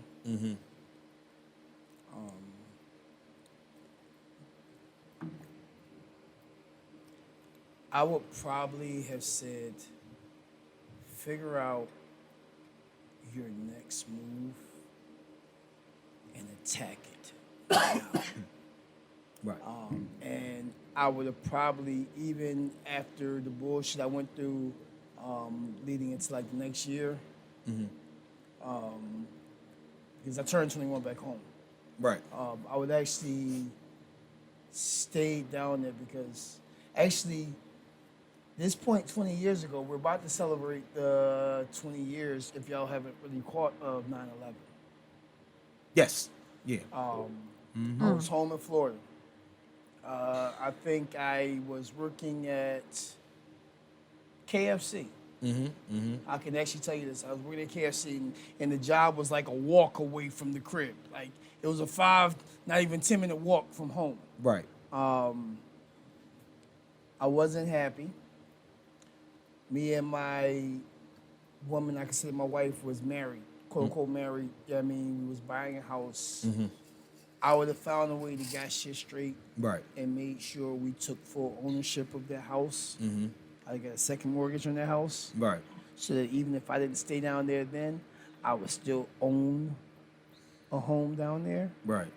I would probably have said, figure out your next move and attack it. Right. And I would have probably, even after the bullshit I went through leading into like the next year, because I turned 21 back home. Right. I would actually stay down there because actually, this point 20 years ago, we're about to celebrate the 20 years, if y'all haven't really caught, of 9/11. Yes. Yeah. I was home in Florida. I think I was working at KFC. I can actually tell you this. I was working at KFC, and the job was like a walk away from the crib. Like, it was a not even 10-minute walk from home. Right. I wasn't happy. Me and my woman, I consider my wife, was married, quote unquote married. Yeah, I mean, we was buying a house. I would have found a way to get shit straight, Right. and made sure we took full ownership of that house. I got a second mortgage on that house, Right. so that even if I didn't stay down there then, I would still own a home down there. Right.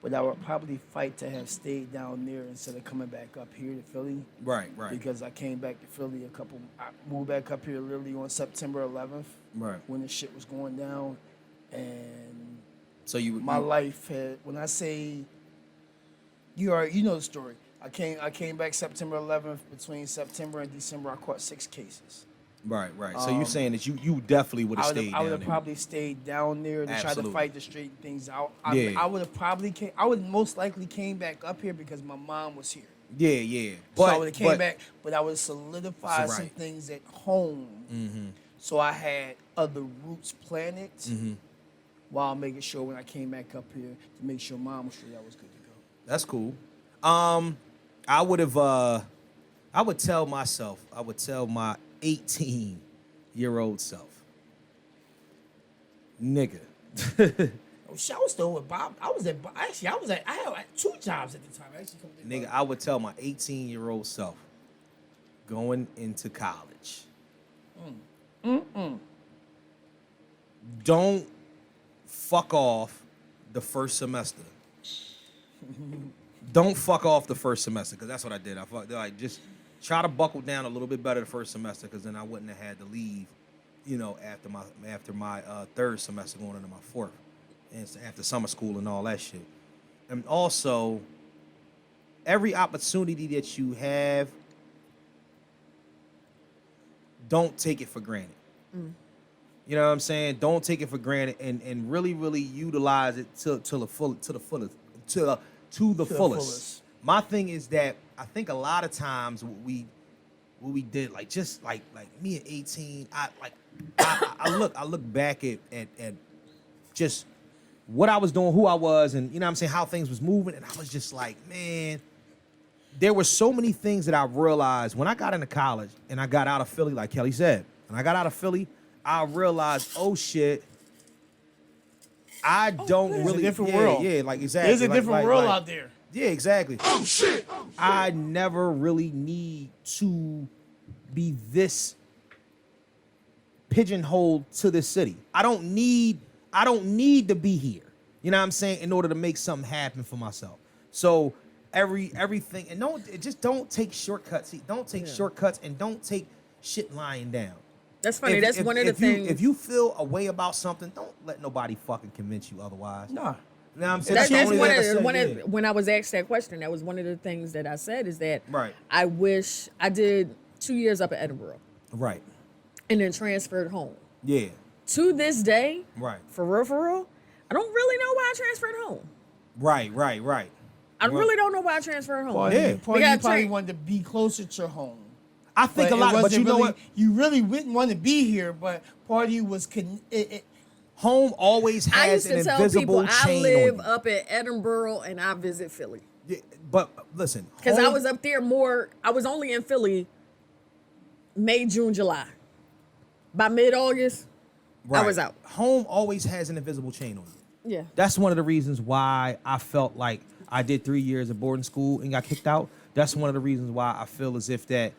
But I would probably fight to have stayed down there instead of coming back up here to Philly. Right. Right. Because I came back to Philly I moved back up here literally on September 11th. Right. When the shit was going down. And So you my life had, when I say, you know the story. I came back September 11th. Between September and December, I caught 6 cases. Right. Right. So you're saying that you definitely would have stayed I would down have there. probably stayed down there to try to Absolutely. fight to straighten things out. Yeah. I would have probably I would most likely came back up here because my mom was here. Yeah. Yeah. So I would have came back, but I would solidify So, some right. things at home. So I had other roots planted while making sure when I came back up here to make sure mom was sure I was good to go. That's cool. I would tell my 18-year-old self, nigga. Oh, shit, I was still with Bob. I had like 2 jobs at the time. Nigga, I would tell my 18-year-old self going into college. Don't fuck off the first semester. Don't fuck off the first semester, because that's what I did. Just try to buckle down a little bit better the first semester, because then I wouldn't have had to leave, after my 3rd semester going into my 4th, and after summer school and all that shit. And also, every opportunity that you have, don't take it for granted. You know what I'm saying? Don't take it for granted, and really, really utilize it to the fullest. My thing is that I think a lot of times what we did, like just like me at 18, I look back at just what I was doing, who I was, and you know what I'm saying, how things was moving, and I was just like, man, there were so many things that I realized when I got into college and I got out of Philly, like Kelly said. When I got out of Philly, I realized, oh shit, I don't there's really a different world. Yeah, like exactly. There's a like- different like- world like- out there. Yeah, exactly. Oh shit. I never really need to be this pigeonholed to this city. I don't need to be here. You know what I'm saying? In order to make something happen for myself. So everything, and don't take shortcuts. See, don't take shortcuts, and don't take shit lying down. That's funny. That's one of the things. If you feel a way about something, don't let nobody fucking convince you otherwise. Nah. You know what I'm saying? That's when I was asked that question, that was one of the things that I said is that Right. I wish I did 2 years up at Edinburgh Right. and then transferred home. Yeah. To this day, Right. for real, I don't really know why I transferred home. Right. I really don't know why I transferred home. Part Yeah. of you gotta probably train. wanted to be closer to home. I think a lot, but you know what? You really wouldn't want to be here, but part of you was Home always I has used to an tell invisible people I chain live on you. up at Edinburgh and I visit Philly. Yeah, but listen, Because I home- was up there more, I was only in Philly May, June, July. By mid-August, I was out. Home always has an invisible chain on you. Yeah. That's one of the reasons why I felt like I did 3 years of boarding school and got kicked out. That's one of the reasons why I feel as if that,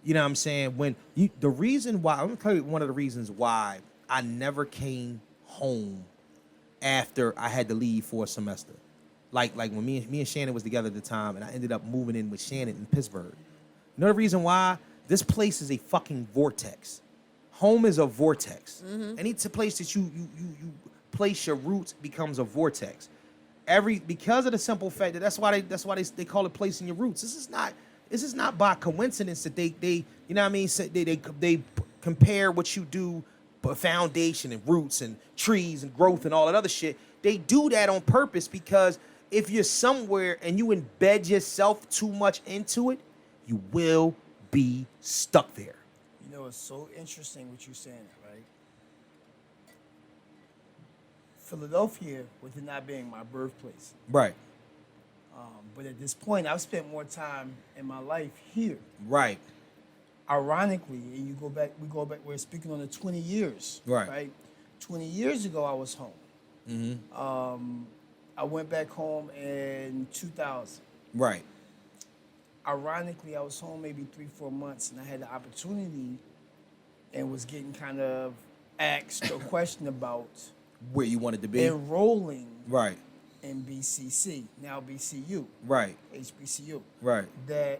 you know what I'm saying? The reason why, I'm going to tell you one of the reasons why I never came home after I had to leave for a semester. Like when me and Shannon was together at the time, and I ended up moving in with Shannon in Pittsburgh. You know the reason why? This place is a fucking vortex. Home is a vortex. Any place that you place your roots becomes a vortex. Because of the simple fact that that's why they call it placing your roots. This is not by coincidence that they you know what I mean, they compare what you do, foundation and roots and trees and growth and all that other shit. They do that on purpose, because if you're somewhere and you embed yourself too much into it, you will be stuck there. You know, it's so interesting what you're saying, right? Philadelphia, with it not being my birthplace. Right. But at this point, I've spent more time in my life here. Right. Ironically, and we go back, we're speaking on the 20 years. Right. 20 years ago, I was home. I went back home in 2000. Right. Ironically, I was home maybe 3-4 months, and I had the opportunity and was getting kind of asked or questioned about Where you wanted to be. enrolling Right. in BCC, now BCU, Right. HBCU. Right. That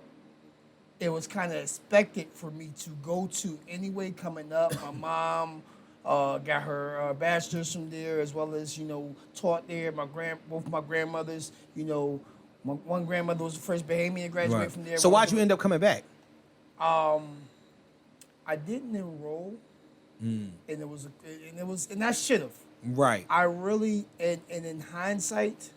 it was kind of expected for me to go to anyway coming up. My mom got her bachelor's from there, as well as, taught there. Both my grandmothers, one grandmother was the first Bahamian to graduate Right. from there. So why'd you end up coming back? I didn't enroll, and I should have. Right. I really, and in hindsight,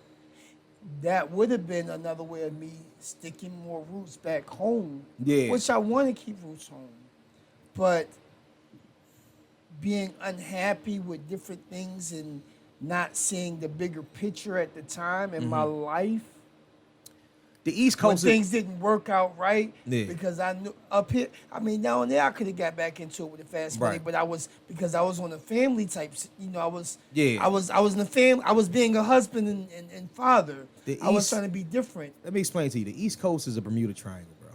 that would have been another way of me sticking more roots back home. Yeah. Which I want to keep roots home. But being unhappy with different things and not seeing the bigger picture at the time in my life, The East when Coast things didn't work out right, Yeah. because I knew up here, down there I could have got back into it with the fast money, Right. but because I was on a family type, I was Yeah. I was in the family, I was being a husband and father. I was East- trying to be different. Let me explain to you. The East Coast is a Bermuda Triangle, bro.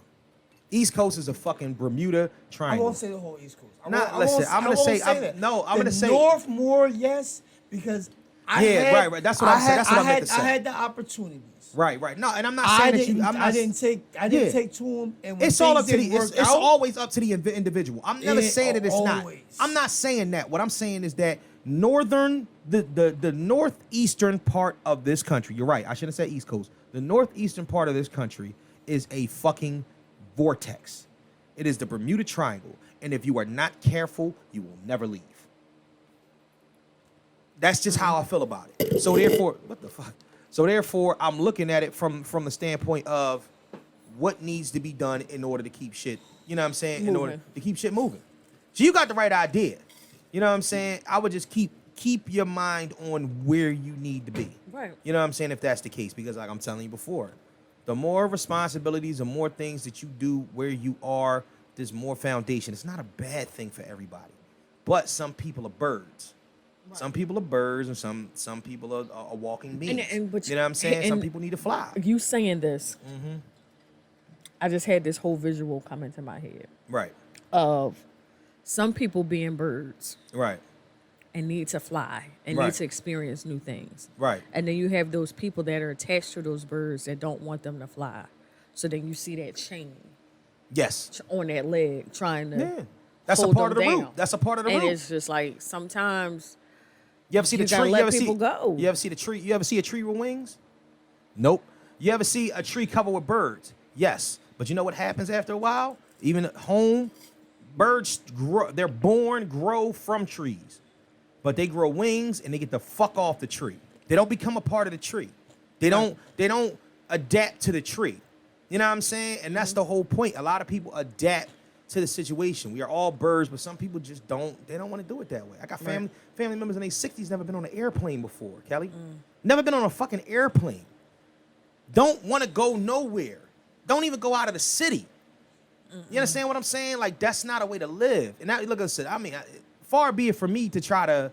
East Coast is a fucking Bermuda I Triangle. won't say the whole East Coast. I Nah, won't- I listen, won't- I'm gonna I won't say- that. no, I'm The gonna say- North more, yes, because I Yeah, had, right. That's what I'm saying. That's what I meant to say. I had the opportunities. Right. No, and I'm not I saying that didn't. you. I didn't Yeah. take to them. And when It's all things up to the. didn't It's work out, always up to the individual. I'm never Yeah, saying that it's not. always. I'm not saying that. What I'm saying is that the northeastern part of this country. You're right. I shouldn't say East Coast. The northeastern part of this country is a fucking vortex. It is the Bermuda Triangle, and if you are not careful, you will never leave. That's just how I feel about it. So therefore, what the fuck? So therefore, I'm looking at it from the standpoint of what needs to be done in order to keep shit, you know what I'm saying? In order to keep shit moving. So you got the right idea. You know what I'm saying? I would just keep your mind on where you need to be. Right. You know what I'm saying? If that's the case, because like I'm telling you before, the more responsibilities, the more things that you do where you are, there's more foundation. It's not a bad thing for everybody. But some people are birds. Right. Some people are birds, and some people are walking beings. But you know what I'm saying? Some and people need to fly. You saying this, I just had this whole visual come into my head Right. of some people being birds Right. and need to fly and Right. need to experience new things. Right. And then you have those people that are attached to those birds that don't want them to fly. So then you see that chain Yes. on that leg trying to Yeah. That's a hold part of the them route. down. That's a part of the and route. it's just like sometimes You ever see the you gotta tree? let You ever people see? go. You ever see the tree? You ever see a tree with wings? Nope. You ever see a tree covered with birds? Yes. But you know what happens after a while? Even at home, birds grow. They're born, grow from trees, but they grow wings and they get the fuck off the tree. They don't become a part of the tree. They don't. They don't adapt to the tree. You know what I'm saying? And that's the whole point. A lot of people adapt to the situation. We are all birds, but some people just don't. They don't want to do it that way. I got family members in their 60s never been on an airplane before. Kelly, never been on a fucking airplane. Don't want to go nowhere. Don't even go out of the city. You understand what I'm saying? Like, that's not a way to live. And now, look, I mean, far be it for me to try to,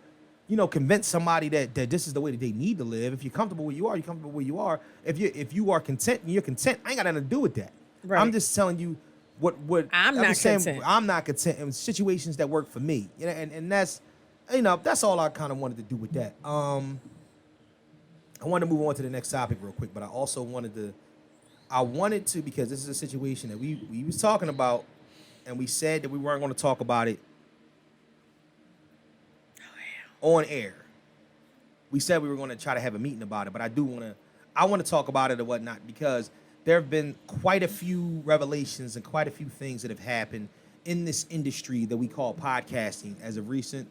convince somebody that this is the way that they need to live. If you're comfortable where you are, you're comfortable where you are. If you are content and you're content, I ain't got nothing to do with that. Right. I'm just telling you what I'm not content. I'm not content in situations that work for me. And that's, that's all I kind of wanted to do with that. I wanted to move on to the next topic real quick, but I also wanted to, because this is a situation that we was talking about, and we said that we weren't going to talk about it on air. We said we were going to try to have a meeting about it, but I want to talk about it or whatnot, because there have been quite a few revelations and quite a few things that have happened in this industry that we call podcasting as of recent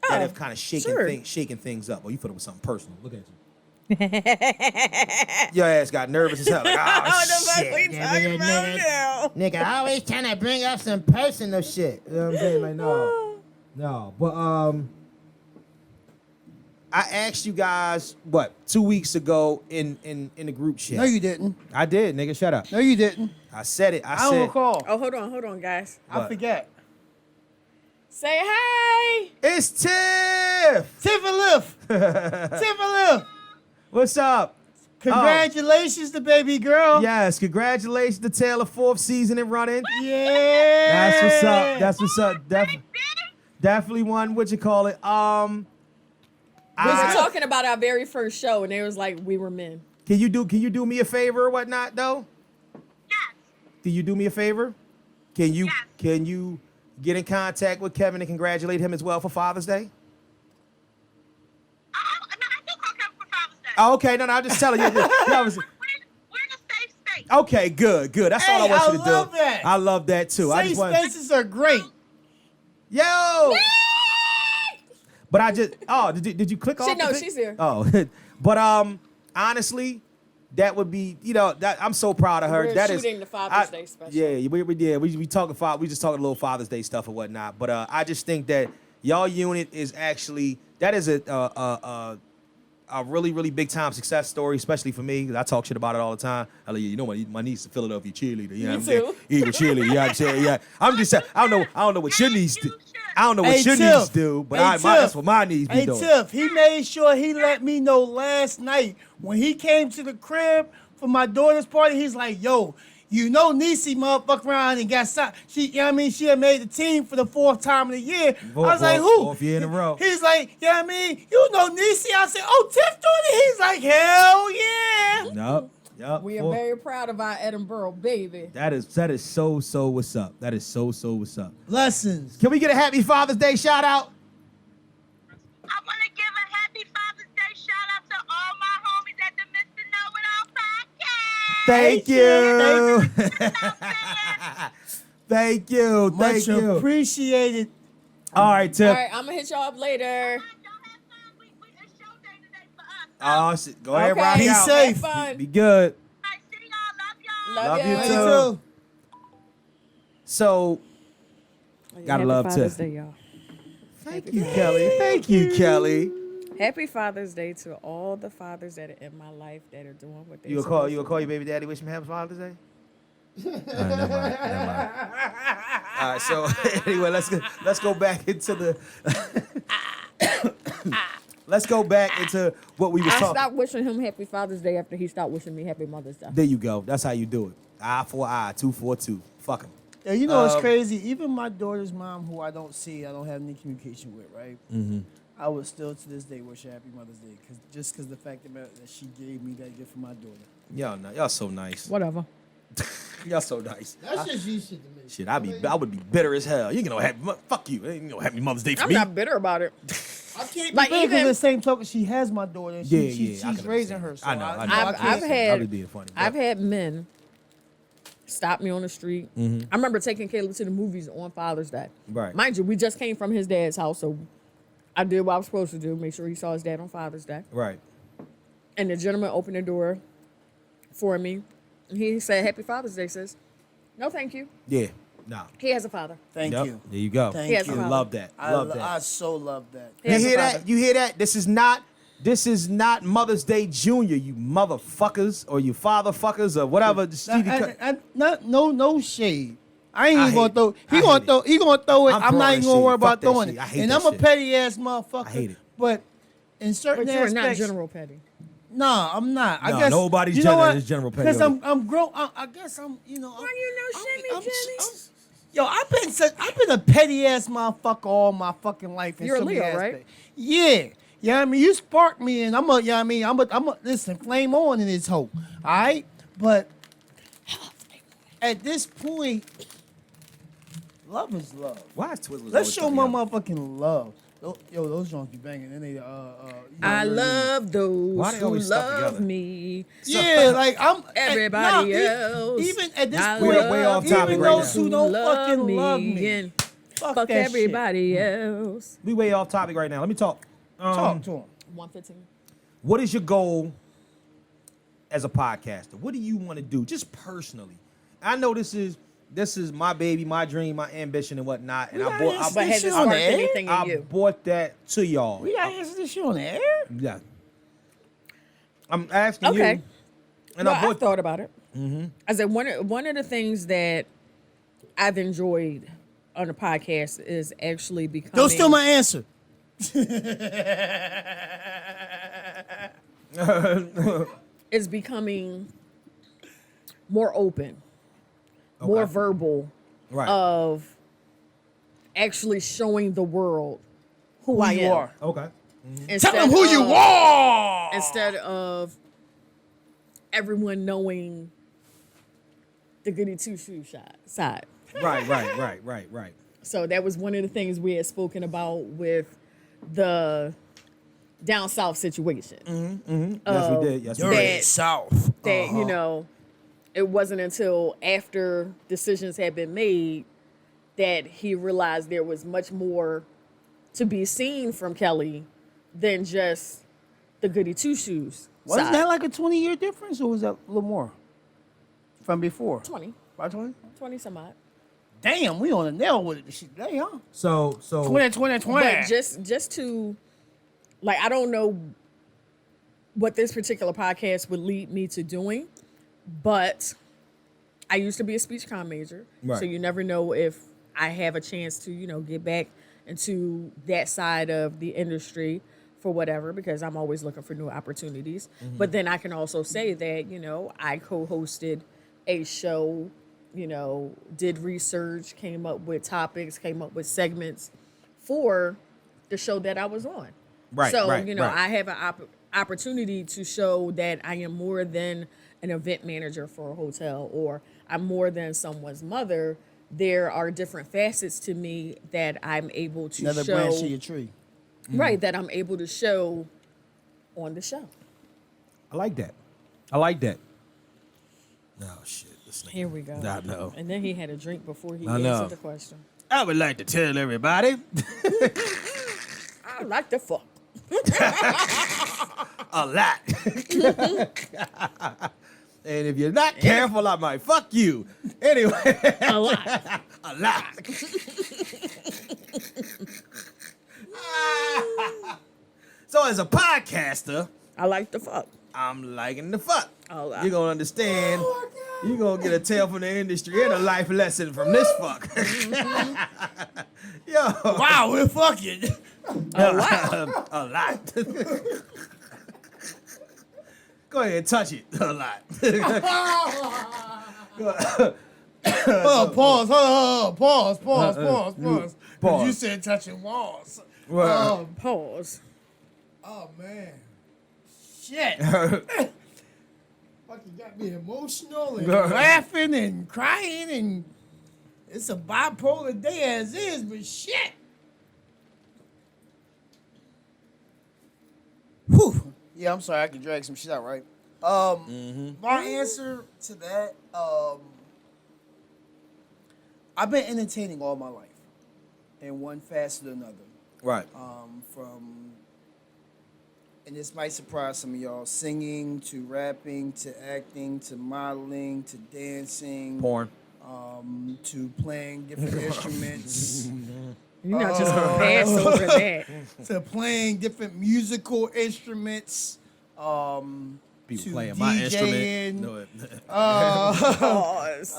that have kind of shaken things up. Oh, you thought it was something personal. Look at you. Your ass got nervous as hell. Like, shit. Nigga, always trying to bring up some personal shit. You know what I'm saying? Like, no. But I asked you guys 2 weeks ago in the group chat. No, you didn't. I did, nigga. Shut up. No, you didn't. I said it. I don't recall. Oh, hold on, guys. I forget. Say hey. It's Tiff. Tiff and Lift. Tiff and Lift. What's up? Congratulations to baby girl. Yes, congratulations to Taylor, 4th season and running. Yeah. That's what's up. Definitely one. What you call it? We were talking about our very first show, and it was like we were men. Can you do me a favor or whatnot though? Yes. Can you do me a favor? Can you get in contact with Kevin and congratulate him as well for Father's Day? No, I do call Kevin for Father's Day. Oh, okay, no, I'm just telling you. We're in a safe space. Okay, good. That's all I want you to do. I love that. I love that too. Safe spaces are great. Yo. But I just did you click off? She's here. Oh, but honestly, that would be that I'm so proud of her. We're That shooting the Father's Day special. Yeah, we talking we just talking a little Father's Day stuff or whatnot. But I just think that y'all unit is actually a really, really big time success story, especially for me, because I talk shit about it all the time. My niece is a Philadelphia cheerleader. You know what I'm saying? Eagle cheerleader. You know what I'm saying? Yeah. I'm just saying, I don't know what your niece do. I don't know what your niece do, but that's what my niece be doing. Hey, Tiff, he made sure he let me know last night when he came to the crib for my daughter's party. He's like, yo, Niecy motherfucker around and got signed. She had made the team for the 4th time of the year. I was like, who? 4th year in a row. He's like, Niecy. I said, oh, Tiff doing it? He's like, hell yeah. Yup. We are very proud of our Edinburgh baby. That is so what's up. That is so what's up. Blessings. Can we get a happy Father's Day shout out? I want to give a happy Father's Day shout out to all my homies at the Mr. Know It All podcast. Thank you. Much appreciated. All right, Tiff. All right, I'm gonna hit y'all up later. Y'all have fun. It's show day today for us. Oh, shit. Go ahead, Okay. rock Be out. safe. Have fun. Be good. All right, see y'all. Love Love you you. too. too. So, gotta love Father's Tiff. Day, y'all. Thank you, Kelly. Thank you, Kelly. Happy Father's Day to all the fathers that are in my life that are doing what they. You gonna call your baby daddy, wish him happy Father's Day? Never mind. All right, so anyway, let's go back into the let's go back into what we was I talking. stopped wishing him Happy Father's Day after he stopped wishing me Happy Mother's Day. There you go. That's how you do it. Eye for eye, 2 for 2. Fuck him. Yeah, you know what's crazy? Even my daughter's mom, who I don't have any communication with, right? Mm-hmm. I would still to this day wish her Happy Mother's Day, because the fact that she gave me that gift for my daughter. Y'all so nice. Whatever. Y'all so nice. That's just you shit to me. Shit, I would be bitter as hell. You know, fuck you. You know, Happy Mother's Day for I'm me. not bitter about it. I can't Like, be bitter because even- the same token she has my daughter and Yeah, she's I can raising understand. her. So I know. I've had- I was being funny. I've had men stop me on the street. I remember taking Caleb to the movies on Father's Day. Right. Mind you, we just came from his dad's house, so I did what I was supposed to do, make sure he saw his dad on Father's Day. Right. And the gentleman opened the door for me. And he said, Happy Father's Day, sis. No, thank you. Yeah. Nah. He has a father. Thank Yep. you. There you go. Thank Yes, you. Father. Love that. Love that. I so love that. He You has a hear father. that? You hear that? This is not Mother's Day Junior, you motherfuckers, or you fatherfuckers, or whatever. No shade. I ain't I even gonna hate throw. it. He I gonna hate throw. it. He gonna throw it. I'm I'm not throwing even that gonna worry shit. Fuck about that throwing shit. I it. hate And that I'm a shit. petty ass motherfucker. I hate it. But in certain But you are aspects, not General Petty. Nah, I'm not. I No, guess nobody's you know General what? is General Petty. Because I'm grown. I guess I'm. You know. Why you know Shimmy, Jimmy? Yo, I've been a petty ass motherfucker all my fucking life. In You're a so many Leo, right? aspects. Yeah. Yeah, I mean, you sparked me, and I'm a listen, flame on in this hoe. All right, but at this point, love is love. Why is Twizzlers Let's always show stuck my together? motherfucking love. Yo, those joints be banging. And they I love those Why they who always stuck love together? me. Yeah, like I'm Everybody nah, else. Even at this I point, We're way off topic even right those now. who don't love fucking love me, and fuck fuck that everybody else. We way off topic right now. Let me talk. Shit. Talk to him. 115. What is your goal as a podcaster? What do you want to do, just personally? I know this is my baby, my dream, my ambition, and whatnot. And I But has it Shit on sparked the air? anything in I you? bought that to y'all. We gotta answer this shit on the air. Yeah. I'm asking Okay. you. And Well, I I've bought thought about it. I said one of the things that I've enjoyed on the podcast is actually becoming. Don't steal my answer. Is becoming more open, more Okay. verbal right. of actually showing the world who I you am. are. Okay. Instead Tell them who you of- are. Instead of everyone knowing the goody two shoe side. Right. So that was one of the things we had spoken about with the down south situation. Yes, we did. Yes, we Dirty did. South. That, you know, it wasn't until after decisions had been made that he realized there was much more to be seen from Kelly than just the goody two shoes. Wasn't side. that like a 20-year difference, or was that a little more from before? 20 About 20? some odd. Damn, we on the nail with it today, huh? So 20. But just to, like, I don't know what this particular podcast would lead me to doing, but I used to be a speech comm major, Right. so you never know if I have a chance to, you know, get back into that side of the industry for whatever, because I'm always looking for new opportunities. But then I can also say that, you know, I co-hosted a show, you know, did research, came up with topics, came up with segments for the show that I was on. Right, So, right, you know, right. I have an opportunity to show that I am more than an event manager for a hotel, or I'm more than someone's mother. There are different facets to me that I'm able to Another show. branch of your tree. Right, that I'm able to show on the show. I like that. No shit. This nigga. Here we go. I know. And then he had a drink before he I know. answered the question. I would like to tell everybody I like the fuck. a lot. And if you're not careful, I might fuck you. Anyway, A lot. a lot. So as a podcaster, I like the fuck. I'm liking the fuck. A lot. You're gonna understand. You're gonna get a tale from the industry and a life lesson from this fuck. Yo. Wow, we're fucking. A lot. A lot. Go ahead, touch it. A lot. Oh, pause. Hold on. Pause. Pause. You said touching walls. Well, Pause. Oh man, shit. Fucking got me emotional and laughing and crying, and it's a bipolar day as is, but shit. Whew. Yeah, I'm sorry, I can drag some shit out, right? My answer to that, I've been entertaining all my life in one facet or another. right. From, and this might surprise some of y'all, singing to rapping to acting to modeling to dancing, Porn. to playing different instruments, You're not just gonna pass over that. to playing different musical instruments, People to playing my DJing, instrument. Pause.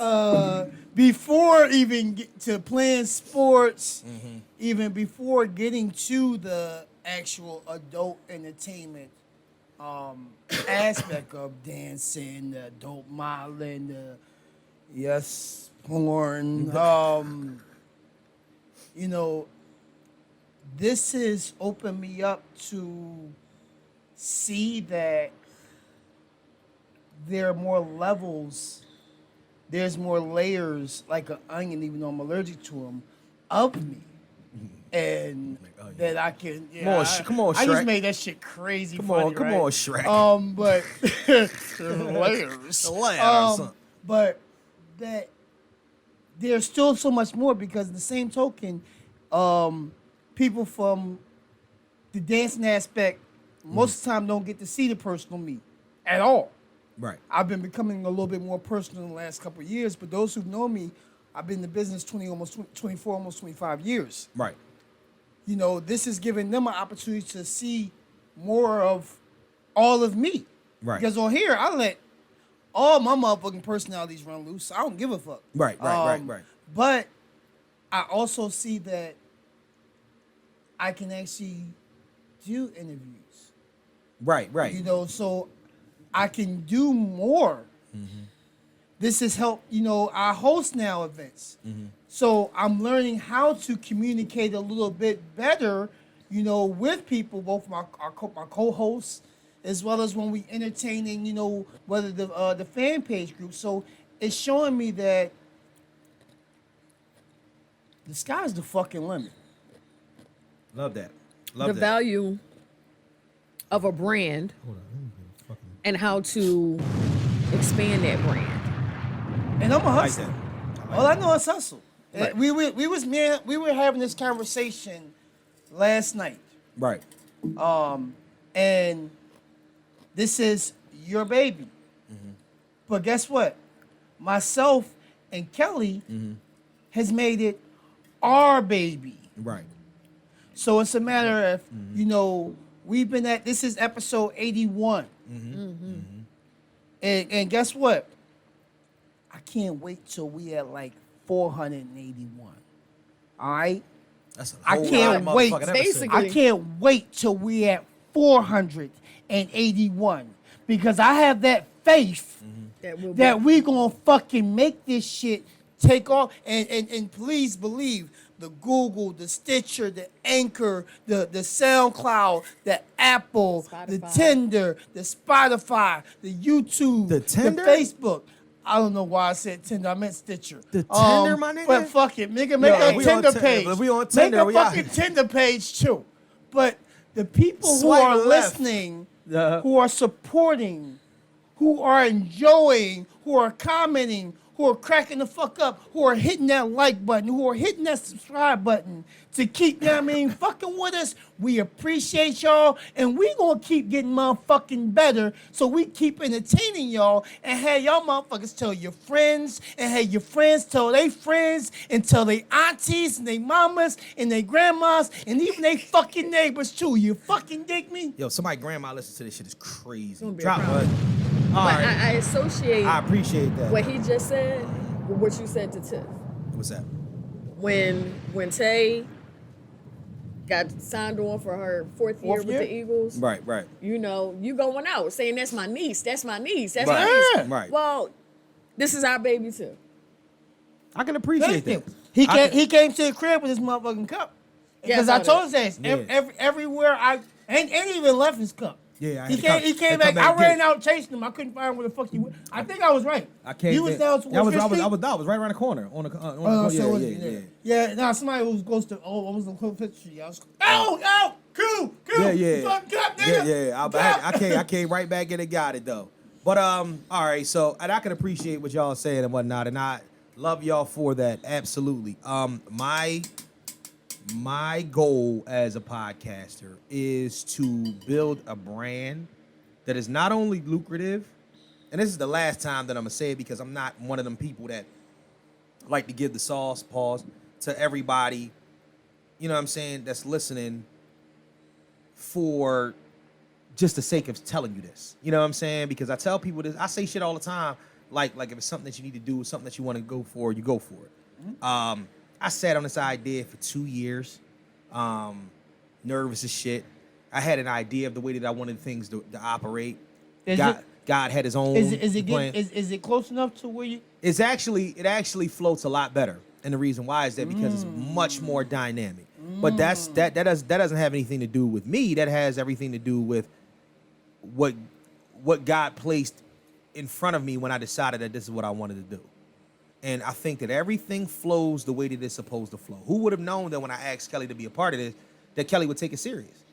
before even get to playing sports, even before getting to the actual adult entertainment aspect of dancing, the adult modeling, the porn. You know, this has opened me up to see that there are more levels, there's more layers, like an onion, even though I'm allergic to them, of me. And that I can, Come on, I just Shrek. made that shit crazy Come funny, on, right? Shrek. But layers. Layers. But that there's still so much more, because the same token, people from the dancing aspect most of the time don't get to see the personal me at all. Right. I've been becoming a little bit more personal in the last couple of years, but those who know me, I've been in the business 24, almost 25 years. Right. You know, this is giving them an opportunity to see more of all of me. Right. Because on here, I let all my motherfucking personalities run loose. I don't give a fuck. Right. But I also see that I can actually do interviews. Right. You know, so I can do more. This has helped, you know, I host now events. So I'm learning how to communicate a little bit better, you know, with people, both my co-hosts, as well as when we entertaining, you know, whether the fan page group. So it's showing me that the sky's the fucking limit. Love that. The value of a brand and how to expand that brand. And I'm a I like hustler. that. All I know is hustle. Right. We were having this conversation last night. Right. And this is your baby. But guess what? Myself and Kelly has made it our baby. Right. So it's a matter of, you know, we've been at, this is episode 81. And guess what? I can't wait till we at like 481. All right? That's a I whole can't lot of wait. motherfucking episodes. Basically. I can't wait till we at 481, because I have that faith that we gonna fucking make this shit take off. And please believe, the Google, the Stitcher, the Anchor, the SoundCloud, the Apple, the Spotify. Tinder, the Spotify, the YouTube, The Tinder? the Facebook. I don't know why I said Tinder. I meant Stitcher. The Tinder, my nigga? But fuck it, nigga, make Yo, a we on Tinder Tinder, page. but we on Tinder, Make we a out fucking here. Tinder page too. But the people who Swipe are left. listening, Yeah. who are supporting, who are enjoying, who are commenting, who are cracking the fuck up, who are hitting that like button, who are hitting that subscribe button to keep, you know what I mean, fucking with us. We appreciate y'all, and we gonna keep getting motherfucking better, so we keep entertaining y'all, and have y'all motherfuckers tell your friends, and have your friends tell their friends, and tell their aunties, and their mamas, and their grandmas, and even their fucking neighbors too. You fucking dig me? Yo, somebody grandma listen to this shit is crazy. gonna be a Drop problem. button. All But right. I associate I appreciate that. what he just said with what you said to Tiff. What's that? When Tay got signed on for her fourth year Fourth with year? the Eagles, Right. you know, you going out saying that's my niece, that's my niece, that's Right. my niece. Yeah. Right. Well, this is our baby too. I can appreciate Thank that. you. I He came to the crib with his motherfucking cup. Because I I saw told his ass Yeah. everywhere I and he even left his cup. Yeah, I he had to come- came had to back. come back I and get ran it. out chasing him. I couldn't find where the fuck he went. I think I was right. I can't. You was down towards I was Fifth right around the corner on the. So yeah. yeah. Now somebody was close to. Oh, I was on Fifth Street. I was. Oh, Q. Yeah. Fuck up, nigga. Yeah. I came right back in and got it though. But all right. So and I can appreciate what y'all saying and whatnot, and I love y'all for that. Absolutely. My goal as a podcaster is to build a brand that is not only lucrative, and this is the last time that I'm gonna say it because I'm not one of them people that like to give the sauce pause to everybody, you know what I'm saying, that's listening for just the sake of telling you this. You know what I'm saying? Because I tell people this, I say shit all the time, like if it's something that you need to do, something that you want to go for, you go for it. Mm-hmm. I sat on this idea for 2 years, nervous as shit. I had an idea of the way that I wanted things to operate. God had his own. Is plan. it close enough to where you? It actually floats a lot better, and the reason why is that because it's much more dynamic. But that doesn't have anything to do with me. That has everything to do with what God placed in front of me when I decided that this is what I wanted to do. And I think that everything flows the way that it's supposed to flow. Who would have known that when I asked Kelly to be a part of this, that Kelly would take it serious?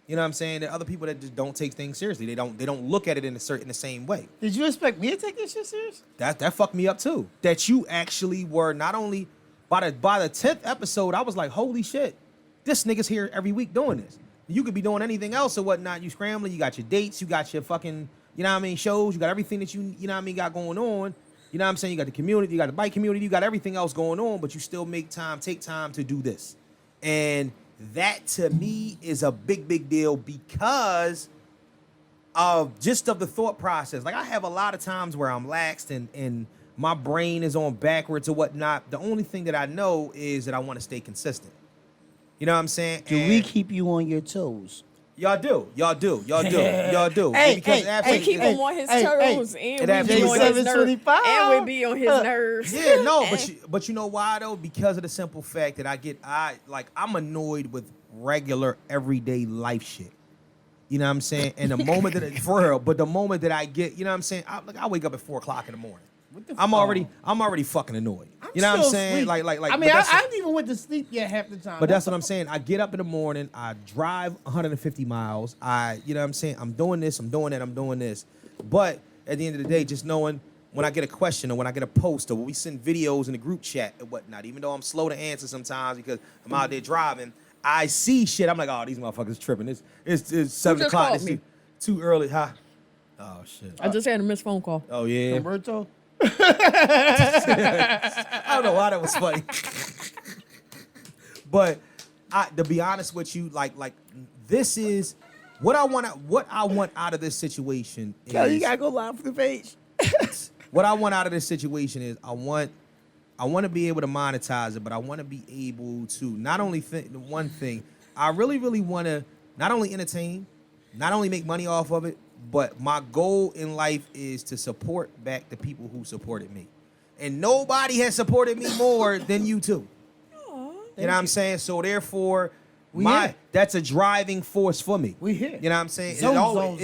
You know what I'm saying? There are other people that just don't take things seriously. They don't look at it in the same way. Did you expect me to take this shit serious? That fucked me up too. That you actually were not only by the 10th episode, I was like, holy shit, this nigga's here every week doing this. You could be doing anything else or whatnot. You scrambling, you got your dates, you got your fucking, you know what I mean, shows, you got everything that you know what I mean, got going on. You know what I'm saying? You got the community, you got the bike community, you got everything else going on, but you still take time to do this. And that to me is a big deal because of the thought process. Like I have a lot of times where I'm laxed and my brain is on backwards or whatnot. The only thing that I know is that I want to stay consistent. You know what I'm saying? Do we keep you on your toes? Y'all do. Hey, Because We keep him on his toes, and we be on his nerves, and we be on his nerves. Yeah, no, but you know why though? Because of the simple fact that I'm annoyed with regular everyday life shit. You know what I'm saying? And the moment that for real, but the moment that I get, you know what I'm saying? I wake up at 4:00 in the morning. I'm already fucking annoyed. You know what I'm saying? Asleep. Like. I mean, I haven't even went to sleep yet half the time. But that's what I'm saying. I get up in the morning. I drive 150 miles. You know what I'm saying? I'm doing this. I'm doing that. I'm doing this. But at the end of the day, just knowing when I get a question or when I get a post or when we send videos in the group chat and whatnot, even though I'm slow to answer sometimes because I'm out there driving, I see shit. I'm like, oh, these motherfuckers tripping. It's 7 o'clock. It's too early. Huh? Oh, shit. I just had a missed phone call. Oh, yeah. Roberto? I don't know why that was funny. But to be honest with you, like this is what I want out of this situation is Kelly, you gotta go live for the page. what I want out of this situation is I want to be able to monetize it, but I want to be able to not only one thing, I really want to not only entertain, not only make money off of it, but my goal in life is to support back the people who supported me. And nobody has supported me more than you two. You know what I'm saying? So therefore, that's a driving force for me. We here. You know what I'm saying? Zone.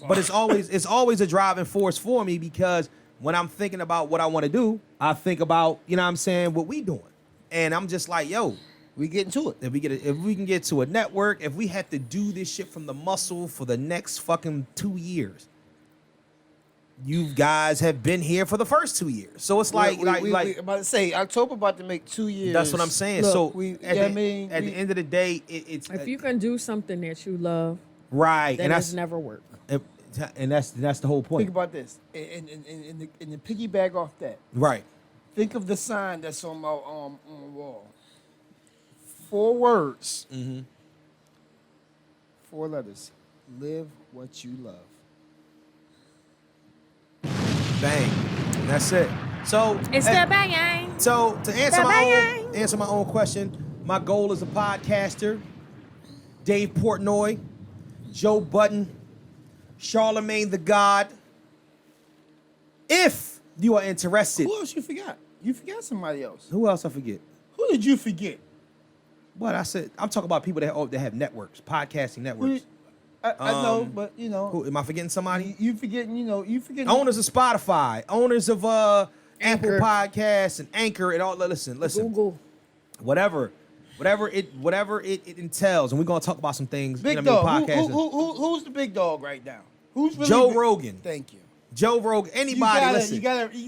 But it's always a driving force for me because when I'm thinking about what I want to do, I think about, you know what I'm saying, what we doing. And I'm just like, yo, we getting to it. If we can get to a network, if we have to do this shit from the muscle for the next fucking 2 years, you guys have been here for the first 2 years. So it's like we about to say October about to make 2 years. That's what I'm saying. Look, So at the end of the day, it's If you can do something that you love, right, then it's never work. And that's the whole point. Think about this, and the piggyback off that. Right. Think of the sign that's on the wall. 4 words. 4 letters. Live what you love. Bang. And that's it. So It's the bang. So to answer my own question, my goal as a podcaster, Dave Portnoy, Joe Budden, Charlemagne the God. If you are interested. Who else you forgot? You forgot somebody else. Who else I forget? Who did you forget? What I said, I'm talking about people that have networks, podcasting networks. I know, but you know, Who, am I forgetting somebody? you forgetting. You know, you forgetting. Owners of Spotify, owners of Apple Anchor. Podcasts and Anchor and all. Listen. Google. Whatever it entails, and we're gonna talk about some things. Big you know what I dog. mean, podcasting. Who's the big dog right now? Who's really Joe big? Rogan. Thank you. Joe Rogan. Anybody? Listen.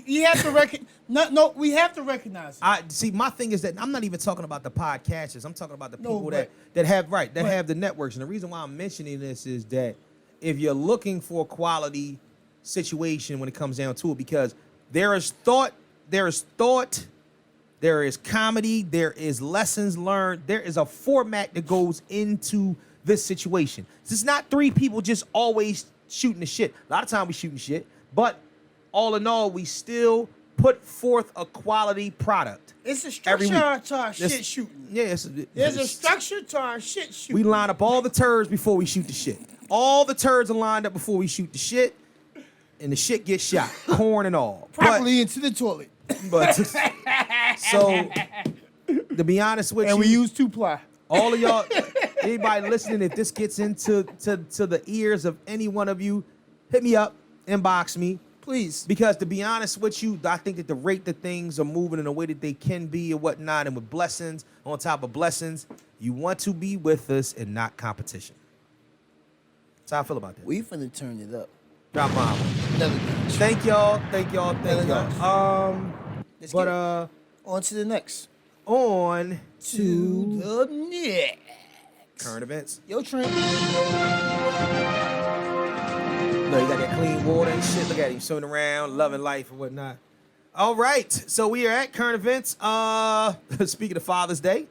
You have to recognize. No, we have to recognize it. I see. My thing is that I'm not even talking about the podcasters. I'm talking about the No, people but- that have the networks. And the reason why I'm mentioning this is that if you're looking for a quality situation when it comes down to it, because there is thought, there is comedy, there is lessons learned, there is a format that goes into this situation. It's not three people just always shooting the shit. A lot of time we shooting shit, but all in all, we still put forth a quality product. It's a every structure week. to our shit shooting. Yeah, There's a structure to our shit shooting. We line up all the turds before we shoot the shit. All the turds are lined up before we shoot the shit, and the shit gets shot, corn and all. properly into the toilet. But so, to be honest with And you, we use 2-ply. all of y'all, anybody listening, if this gets into to the ears of any one of you, hit me up, inbox me. Please. Because to be honest with you, I think that the rate that things are moving in the way that they can be and whatnot, and with blessings on top of blessings, you want to be with us and not competition. That's how I feel about that. We finna turn it up. Drop bomb. Another Thank y'all. Let's But get on to the next. on To the next. current events. Yo, Trent. Look, you got that clean water and shit. Look at him swimming around, loving life and whatnot. All right, so we are at current events. Speaking of Father's Day,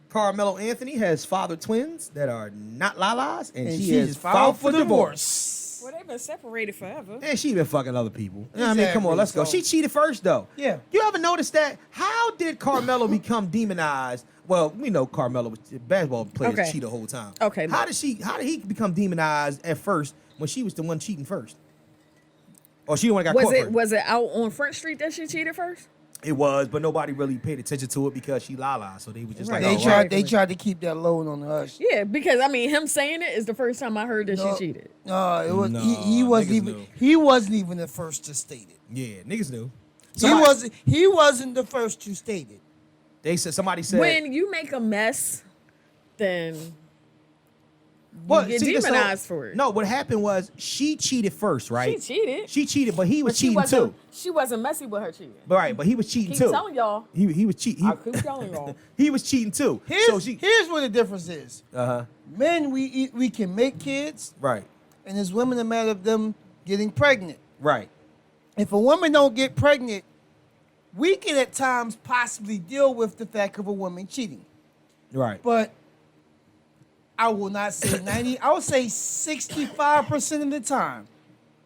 Carmelo Anthony has fathered twins that are not Lala's, and she has filed for divorce. Well, they've been separated forever. And she been fucking other people. I mean, Exactly, come on, let's go. so- She cheated first, though. Yeah. You ever notice that? How did Carmelo become demonized? Well, we know Carmelo was basketball players Okay. cheat the whole time. Okay, How look. did he become demonized at first when she was the one cheating first? Or she the one that got caught first? Was it out on Front Street that she cheated first? It was, but nobody really paid attention to it because she Lala. So they was just Right. like, They oh, right. tried to keep that load on the hush. Yeah, because I mean, him saying it is the first time I heard that No. she cheated. No, it was No, he wasn't niggas even knew. he wasn't even the first to state it. Yeah, niggas knew. He wasn't the first to state it. They said, somebody said. When you make a mess, then Well, get see, demonized for it. No, what happened was she cheated first, right? She cheated. She cheated, but he was But she cheating wasn't, too. She wasn't messy with her cheating. Right, but he was cheating Keep too. telling y'all. He was cheating. I keep telling y'all. He was cheating too. Here's what the difference is. Uh-huh. Men, we can make kids, Right. and there's women a matter of them getting pregnant. Right. If a woman don't get pregnant, we can at times possibly deal with the fact of a woman cheating. Right. But I will not say 90. I would say 65% of the time,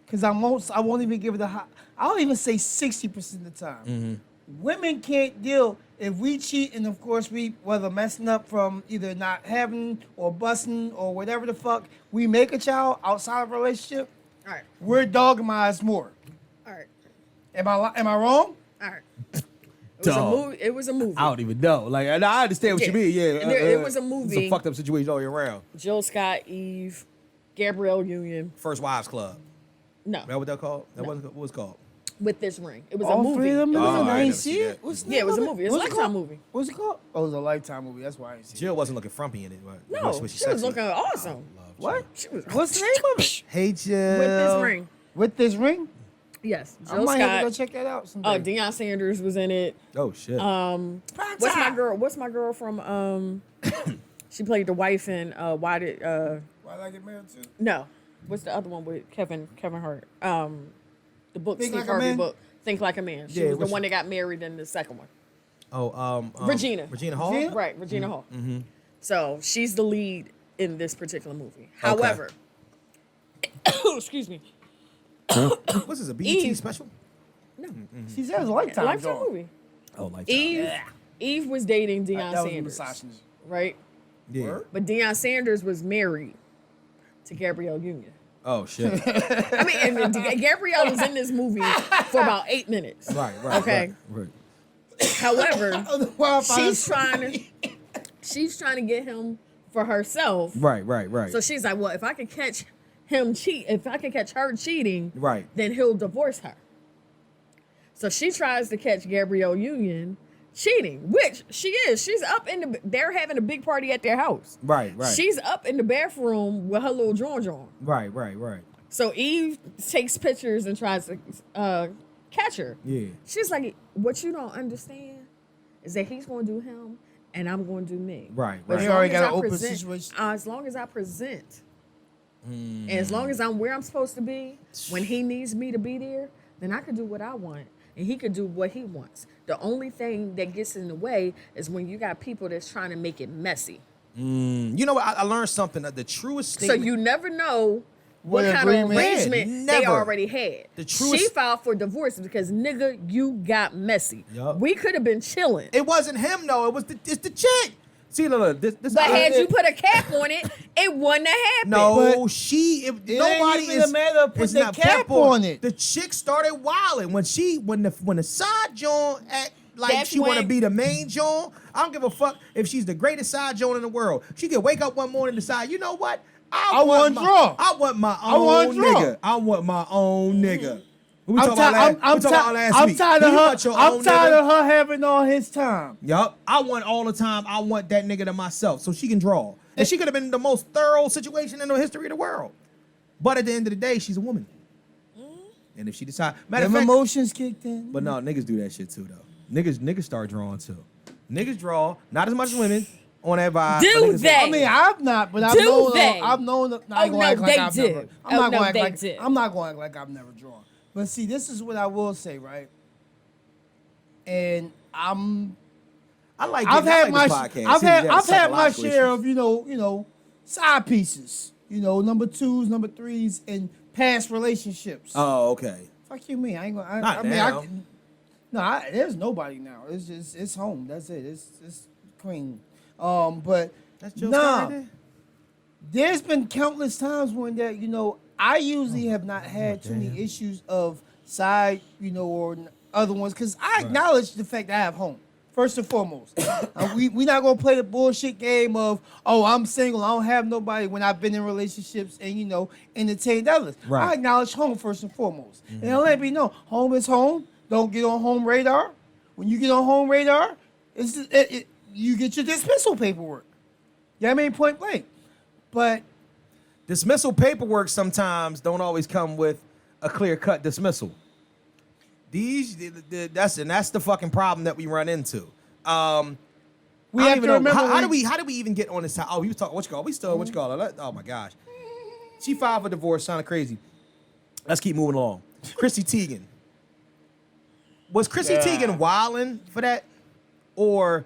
because I won't even give it a high. I'll even say 60% of the time. Mm-hmm. Women can't deal if we cheat, and of course we whether messing up from either not having or busting or whatever the fuck. We make a child outside of a relationship. All right. We're dogmatized more. All right. Am I wrong? All right. It was a Dog. movie. It was a movie. I don't even know. Like, and I understand what you Yeah. mean. Yeah. It was a It's movie. a fucked up situation all year round. Jill Scott, Eve, Gabrielle Union. First Wives Club. No, Is that what that called? That wasn't what was called. with this ring. It was All a movie. three of them. Oh, I I ain't ain't never see seen it. that. What's the Yeah, it was name a of movie. It's a What's it Lifetime called? movie. What's it called? Oh, it was a Lifetime movie. That's why I ain't see it. Jill wasn't looking frumpy in it. But No, was she was sexy? looking awesome. What? She was What's the name of it? Hey, Jill. with this ring. With this ring? Yes, I Jill might have to go Scott. check that out someday. Deion Sanders was in it. Oh shit. What's my girl? What's my girl from? She played the wife in Why Did Why did I get married to? No. What's the other one with Kevin Hart? The book, Think Steve Like a Harvey Man? book, Think Like a Man. She Yeah, was the which- one that got married in the second one. Regina. Regina. Regina Hall. Regina? Right, Regina Hall. So she's the lead in this particular movie. However, excuse me. What's this? A BET Eve. special? She said it was a Lifetime. Lifetime dog. movie. Oh, like Eve was dating Deion That was Sanders, misogyny. right? Yeah. Word? But Deion Sanders was married to Gabrielle Union. Oh shit. I mean, and Gabrielle was in this movie for about 8 minutes. Right. Okay. Right. However, Well, I find she's trying to she's trying to get him for herself. Right. So she's like, well, if I can catch him if I can catch her cheating, Right. then he'll divorce her. So she tries to catch Gabrielle Union cheating, which she is. She's up they're having a big party at their house. Right. She's up in the bathroom with her little John. Right. So Eve takes pictures and tries to catch her. Yeah. She's like, what you don't understand is that he's going to do him and I'm going to do me. Right. But Right. you already got an open situation. As long as I present, and as long as I'm where I'm supposed to be, when he needs me to be there, then I can do what I want. And he could do what he wants. The only thing that gets in the way is when you got people that's trying to make it messy. You know what? I learned something. The truest So statement. you never know what What kind of agreement? arrangement Yeah, they never. already had. The truest- She filed for divorce because, nigga, you got messy. Yup. We could have been chilling. It wasn't him though. It's the chick. See, look. This But had you put a cap on it, it wouldn't have happened. No, But she. If it nobody ain't even is a matter of putting it's the not cap on it. The chick started wilding when the side John act like That's she want to when- be the main John. I don't give a fuck if she's the greatest side John in the world. She could wake up one morning and decide, you know what? I want draw. I want my I want own draw. nigga. I want my own nigga. We I'm talking about last I'm week. tired You of want her. your I'm own tired nigga? of her having all his time. Yup. I want all the time. I want that nigga to myself so she can draw. And she could have been the most thorough situation in the history of the world. But at the end of the day, she's a woman. And if she decides, matter of Them fact, emotions kicked in. but no, niggas do that shit too though. Niggas start drawing too. Niggas draw, not as much as women on that vibe. Do but niggas- they? I mean, I've not, but I've Do known. they? I've known. Not Oh, gonna no, act like they I've did. never. Oh, no, gonna act they like. did. I'm not going to act like I've never drawn. But see, this is what I will say, right? And I like. I've I had like my this podcast. I've See, had we I've had my psychological share issues. of side pieces, number 2s, number 3s in past relationships. Oh, okay. Fuck you, me. I ain't gonna. Not now. There's nobody now. It's just it's home. That's it. It's clean. But That's Jill nah, Scott right there? there's been countless times when that I usually have not had too many issues of side or other ones because I acknowledge the fact that I have home first and foremost. We not gonna play the bullshit game of I'm single, I don't have nobody when I've been in relationships and entertained others. Right. I acknowledge home first and foremost, and let me know home is home. Don't get on home radar. When you get on home radar, you get your dismissal paperwork. Yeah, I mean point blank. But Dismissal paperwork sometimes don't always come with a clear-cut dismissal. That's the fucking problem that we run into. we I don't have even to know remember how do we even get on this time? Oh, you was talking what you call? We still what you call it? Oh my gosh, she filed for divorce. Sounded crazy. Let's keep moving along. Chrissy Teigen. Was Chrissy Teigen wilding for that, or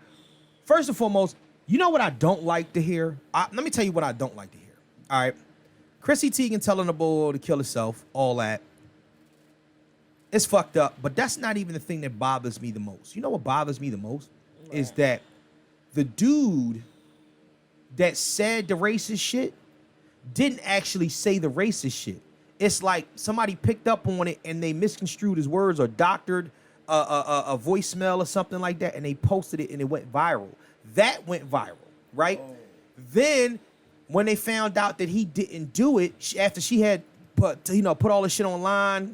first and foremost, you know what I don't like to hear? Let me tell you what I don't like to hear. All right, Chrissy Teigen telling the boy to kill herself, all that. It's fucked up, but that's not even the thing that bothers me the most. You know what bothers me the most is that the dude that said the racist shit didn't actually say the racist shit. It's like somebody picked up on it and they misconstrued his words or doctored a voicemail or something like that, and they posted it and it went viral. That went viral, right? Then when they found out that he didn't do it, after she had put all this shit online,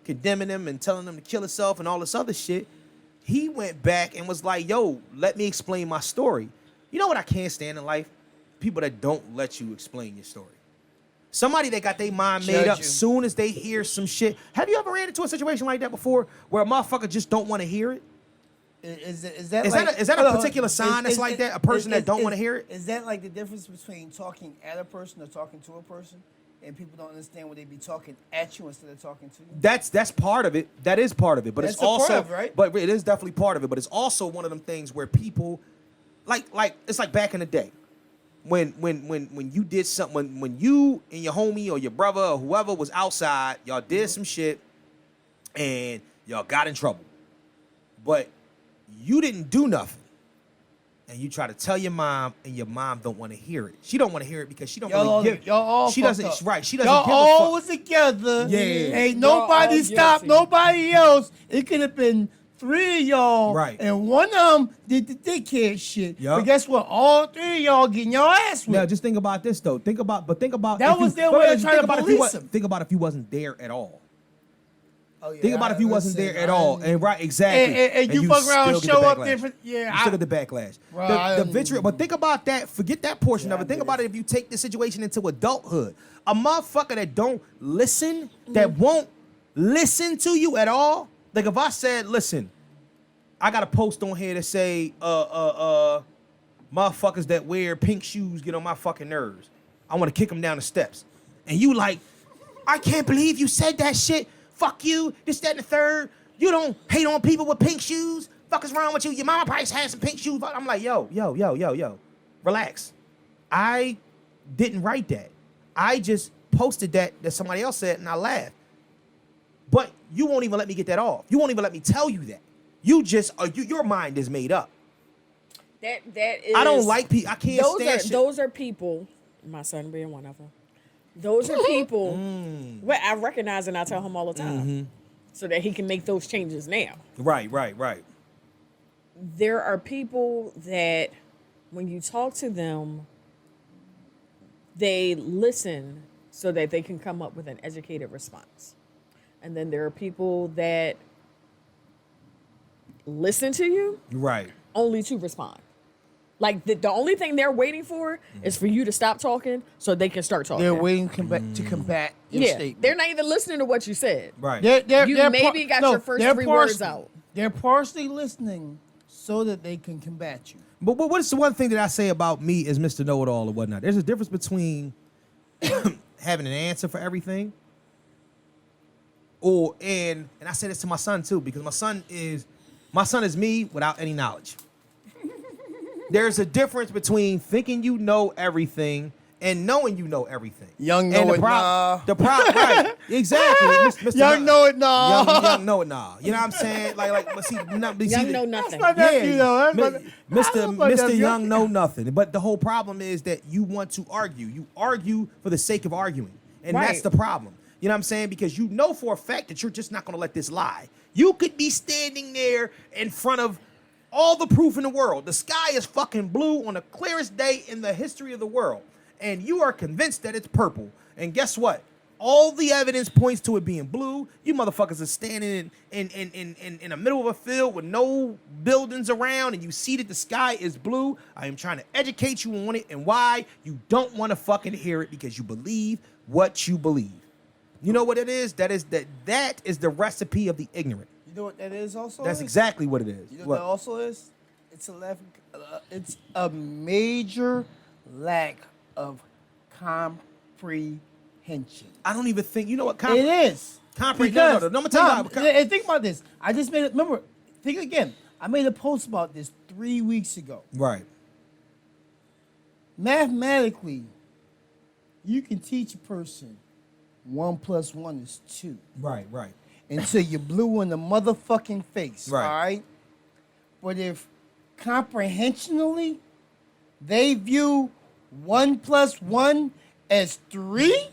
condemning him and telling him to kill himself and all this other shit, he went back and was like, yo, let me explain my story. You know what I can't stand in life? People that don't let you explain your story. Somebody that got their mind made Judge up you. soon as they hear some shit. Have you ever ran into a situation like that before where a motherfucker just don't want to hear it? Is that Is like, that a hold on, particular sign that's like that? A person that don't want to hear it? Is that like the difference between talking at a person or talking to a person? And people don't understand when they be talking at you instead of talking to you. That's part of it. That is part of it. But That's it's a part also of it, right? But it is definitely part of it. But it's also one of them things where people like it's like back in the day. When you did something, when you and your homie or your brother or whoever was outside, y'all did some shit and y'all got in trouble. But you didn't do nothing. And you try to tell your mom, and your mom don't want to hear it. She don't want to hear it because she don't really give. Y'all all she fucked doesn't. up. Right. She doesn't Y'all give all a was fuck. together. Yeah. Ain't Y'all nobody all stopped guilty. nobody else. It could have been 3 of y'all, Right. and one of them did the dickhead shit. Yup. But guess what? All 3 of y'all getting your ass whipped. Now, just think about this though. Think about That if was you- their wait, way wait, of just trying think to about if you police wa- him. Think about if you wasn't there at all. Oh, yeah, Think about if you wasn't there at all, and right, exactly, And you fuck around and still get show the up backlash. there for, yeah. You still get the backlash. Bro, The vitriol, but think about that. Forget that portion Yeah, of I it. Think get about it. it if you take the situation into adulthood. A motherfucker that don't listen, that won't listen to you at all. Like if I said, listen, I got a post on here that say, motherfuckers that wear pink shoes get on my fucking nerves. I want to kick them down the steps. And you like, I can't believe you said that shit. Fuck you, this, that, and the third. You don't hate on people with pink shoes. Fuck is wrong with you? Your mama probably has some pink shoes. I'm like, yo. Relax. I didn't write that. I just posted that somebody else said and I laughed. But you won't even let me get that off. You won't even let me tell you that. You just, your mind is made up. That is. I don't like people. I can't stand shit. Those are people. My son being one of them. Those are people. Well, I recognize and I tell him all the time, so that he can make those changes now. Right. There are people that, when you talk to them, they listen so that they can come up with an educated response, and then there are people that listen to you Right. only to respond. Like the only thing they're waiting for is for you to stop talking so they can start talking. They're waiting to combat your statement. they're not even listening to what you said. Right. You maybe got your first they're 3 words partially- out. They're partially listening so that they can combat you. But what's the one thing that I say about me as Mr. Know-It-All or whatnot? There's a difference between having an answer for everything, and I say this to my son too, because my son is me without any knowledge. There's a difference between thinking you know everything and knowing you know everything. Young And know it nah. The problem, right? Exactly. Mr. Young know it nah. Young know it nah. You know what I'm saying? But see, Young know nothing. That's my nephew, though. That's Mr. my nephew. Young know nothing. But the whole problem is that you want to argue. You argue for the sake of arguing. And that's Right. the problem. You know what I'm saying? Because you know for a fact that you're just not going to let this lie. You could be standing there in front of all the proof in the world. The sky is fucking blue on the clearest day in the history of the world. And you are convinced that it's purple. And guess what? All the evidence points to it being blue. You motherfuckers are standing in the middle of a field with no buildings around, and you see that the sky is blue. I am trying to educate you on it and why you don't want to fucking hear it, because you believe what you believe. You know what it is? That is the recipe of the ignorant. You know what that is also? That's exactly what it is. You know what that also is? It's a major lack of comprehension. I don't even think, you know what? It is. Comprehend. Because, No, I'm gonna tell you. and think about this. I just made it. Remember, think again. I made a post about this 3 weeks ago. Right. Mathematically, you can teach a person 1 + 1 is 2 Right. until you're blue in the motherfucking face. Right. All right. But if comprehensionally they view 1 + 1 as 3,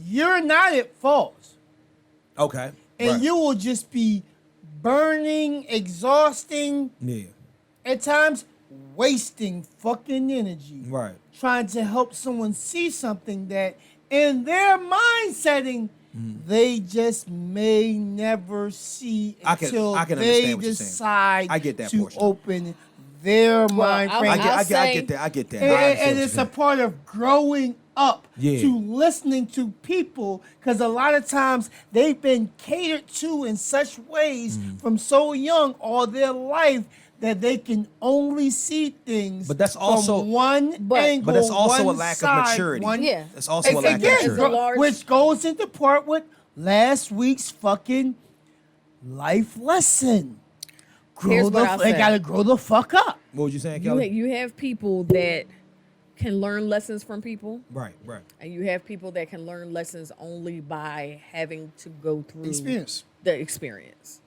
you're not at fault. Okay. And Right. you will just be burning, exhausting, Yeah. at times wasting fucking energy. Right. Trying to help someone see something that in their mind setting, they just may never see I can until understand they what you're saying. decide I get that to portion. open their mind I'll- frame. I I'll get say- that. I get that. And, I understand and what it's you're a saying. part of growing up Yeah. to listening to people, because a lot of times they've been catered to in such ways from so young all their life that they can only see things But that's also- from one angle. But that's also one a lack side, of maturity. Yeah. That's also a lack of Again, maturity. a large- which goes into part with last week's fucking life lesson. Here's what I'll They say. gotta grow the fuck up. What was you saying, You, Kelly? you have people that can learn lessons from people, Right. and you have people that can learn lessons only by having to go through Experience. the experience.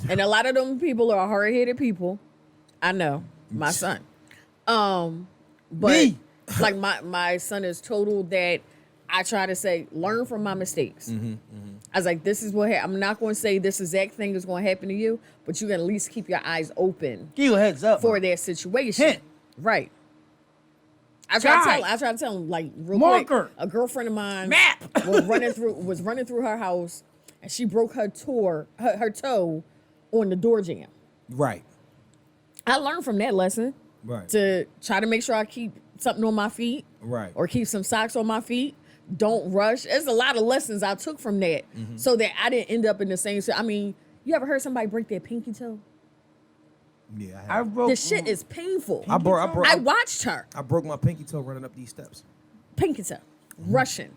And a lot of them people are hard-headed people. I know, my son. But Me. like my son is total that I try to say, learn from my mistakes. I was like, this is what I'm not going to say this exact thing is going to happen to you, but you can at least keep your eyes open Give you a heads up. for that situation. Hint. Right. I tried to tell him, like, real quick, Marker. a girlfriend of mine Map. was running through her house, and she broke her toe on the door jamb. Right. I learned from that lesson Right. to try to make sure I keep something on my feet, Right. or keep some socks on my feet. Don't rush. There's a lot of lessons I took from that, so that I didn't end up in the same. I mean, you ever heard somebody break their pinky toe? Yeah. I broke. The shit is painful. I watched her I broke my pinky toe running up these steps. pinky toe rushing.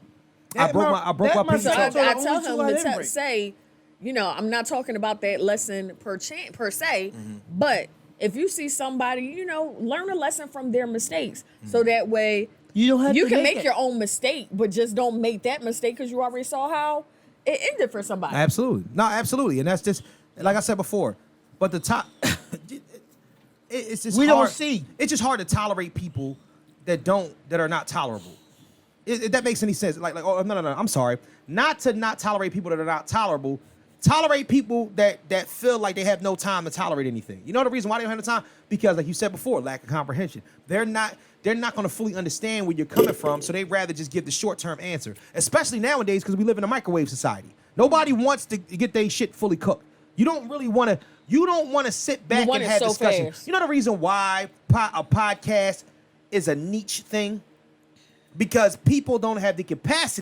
I broke my pinky So toe. I the tell only two I him didn't to break. say, you know, I'm not talking about that lesson per se, but if you see somebody, you know, learn a lesson from their mistakes, so that way You don't have you to can make make it. your own mistake, but just don't make that mistake because you already saw how it ended for somebody. Absolutely. No, absolutely. And that's just, like I said before, but the top, it's just We hard. don't see. It's just hard to tolerate people that are not tolerable. If that makes any sense. Like, oh, no, I'm sorry. Not to not tolerate people that are not tolerable. Tolerate people that feel like they have no time to tolerate anything. You know the reason why they don't have no time? Because, like you said before, lack of comprehension. They're not going to fully understand where you're coming from, so they'd rather just give the short-term answer. Especially nowadays, because we live in a microwave society. Nobody wants to get their shit fully cooked. You don't want to sit back want and it have so discussion. fast. You know the reason why a podcast is a niche thing? Because people don't have the capacity